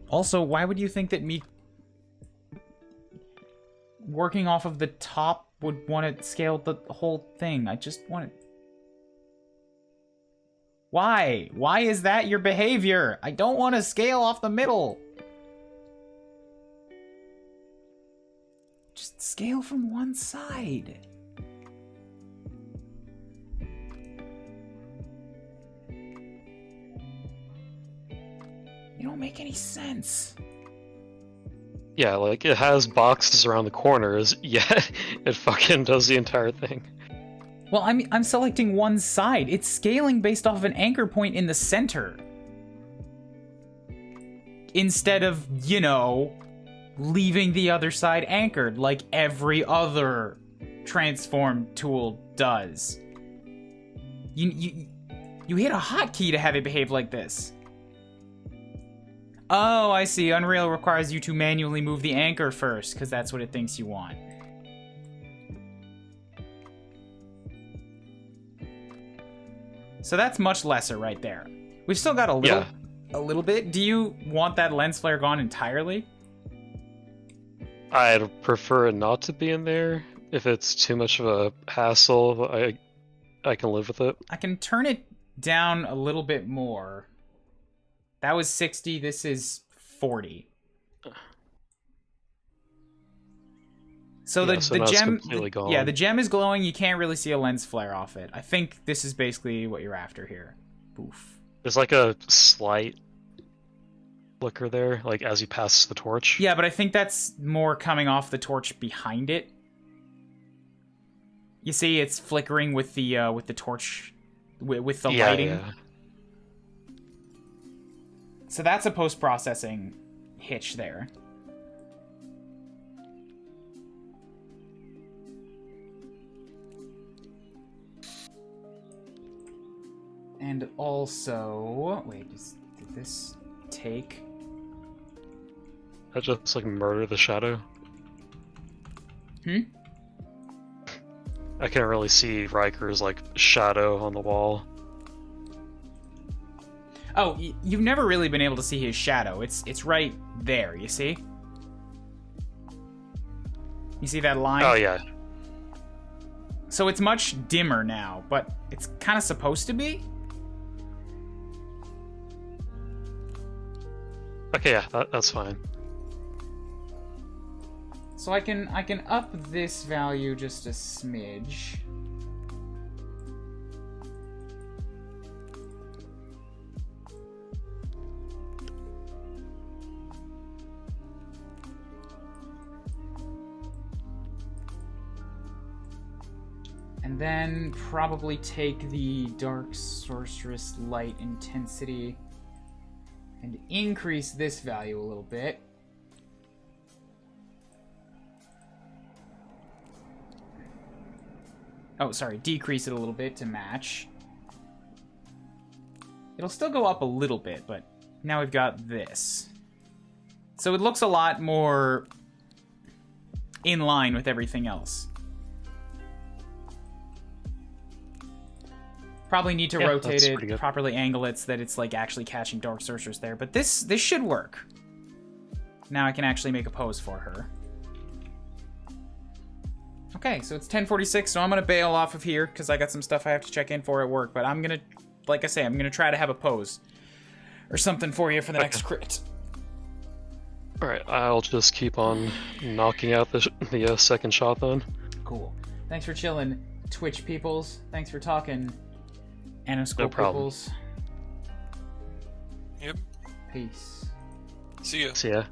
Speaker 3: Also, why would you think that me working off of the top would want to scale the whole thing? I just want to... Why? Why is that your behavior? I don't want to scale off the middle. Just scale from one side. You don't make any sense.
Speaker 11: Yeah, like, it has boxes around the corners, yet it fucking does the entire thing.
Speaker 3: Well, I'm selecting one side. It's scaling based off of an anchor point in the center. Instead of, you know, leaving the other side anchored like every other transform tool does. You hit a hotkey to have it behave like this. Oh, I see. Unreal requires you to manually move the anchor first, because that's what it thinks you want. So that's much lesser right there. We've still got a little bit. Do you want that lens flare gone entirely?
Speaker 11: I'd prefer it not to be in there. If it's too much of a hassle, I can live with it.
Speaker 3: I can turn it down a little bit more. That was 60, this is 40. So
Speaker 11: Yeah,
Speaker 3: the
Speaker 11: so now it's
Speaker 3: gem,
Speaker 11: completely gone.
Speaker 3: yeah, the gem is glowing. You can't really see a lens flare off it. I think this is basically what you're after here. Oof.
Speaker 11: There's like a slight flicker there, like as you pass the torch.
Speaker 3: Yeah, but I think that's more coming off the torch behind it. You see, it's flickering with the torch, with the lighting.
Speaker 11: Yeah.
Speaker 3: So that's a post-processing hitch there. And also, wait, did this take?
Speaker 11: That just like murder the shadow.
Speaker 3: Hmm?
Speaker 11: I can't really see Riker's like shadow on the wall.
Speaker 3: Oh, you've never really been able to see his shadow. It's right there, you see? You see that line?
Speaker 11: Oh yeah.
Speaker 3: So it's much dimmer now, but it's kind of supposed to be?
Speaker 11: Okay, yeah, that's fine.
Speaker 3: So I can up this value just a smidge. And then probably take the Dark Sorceress Light intensity and increase this value a little bit. Oh, sorry, decrease it a little bit to match. It'll still go up a little bit, but now we've got this. So it looks a lot more in line with everything else. Probably need to rotate it, properly angle it so that it's like actually catching Dark Sorceress there, but this should work. Now I can actually make a pose for her. Okay, so it's 10:46, so I'm gonna bail off of here because I got some stuff I have to check in for at work, but I'm gonna, like I say, I'm gonna try to have a pose or something for you for the next crit.
Speaker 11: Alright, I'll just keep on knocking out the second shot then.
Speaker 3: Cool. Thanks for chilling, Twitch peoples. Thanks for talking, Animschool
Speaker 11: No problem.
Speaker 3: peoples.
Speaker 9: Yep.
Speaker 3: Peace.
Speaker 9: See ya.
Speaker 11: See ya.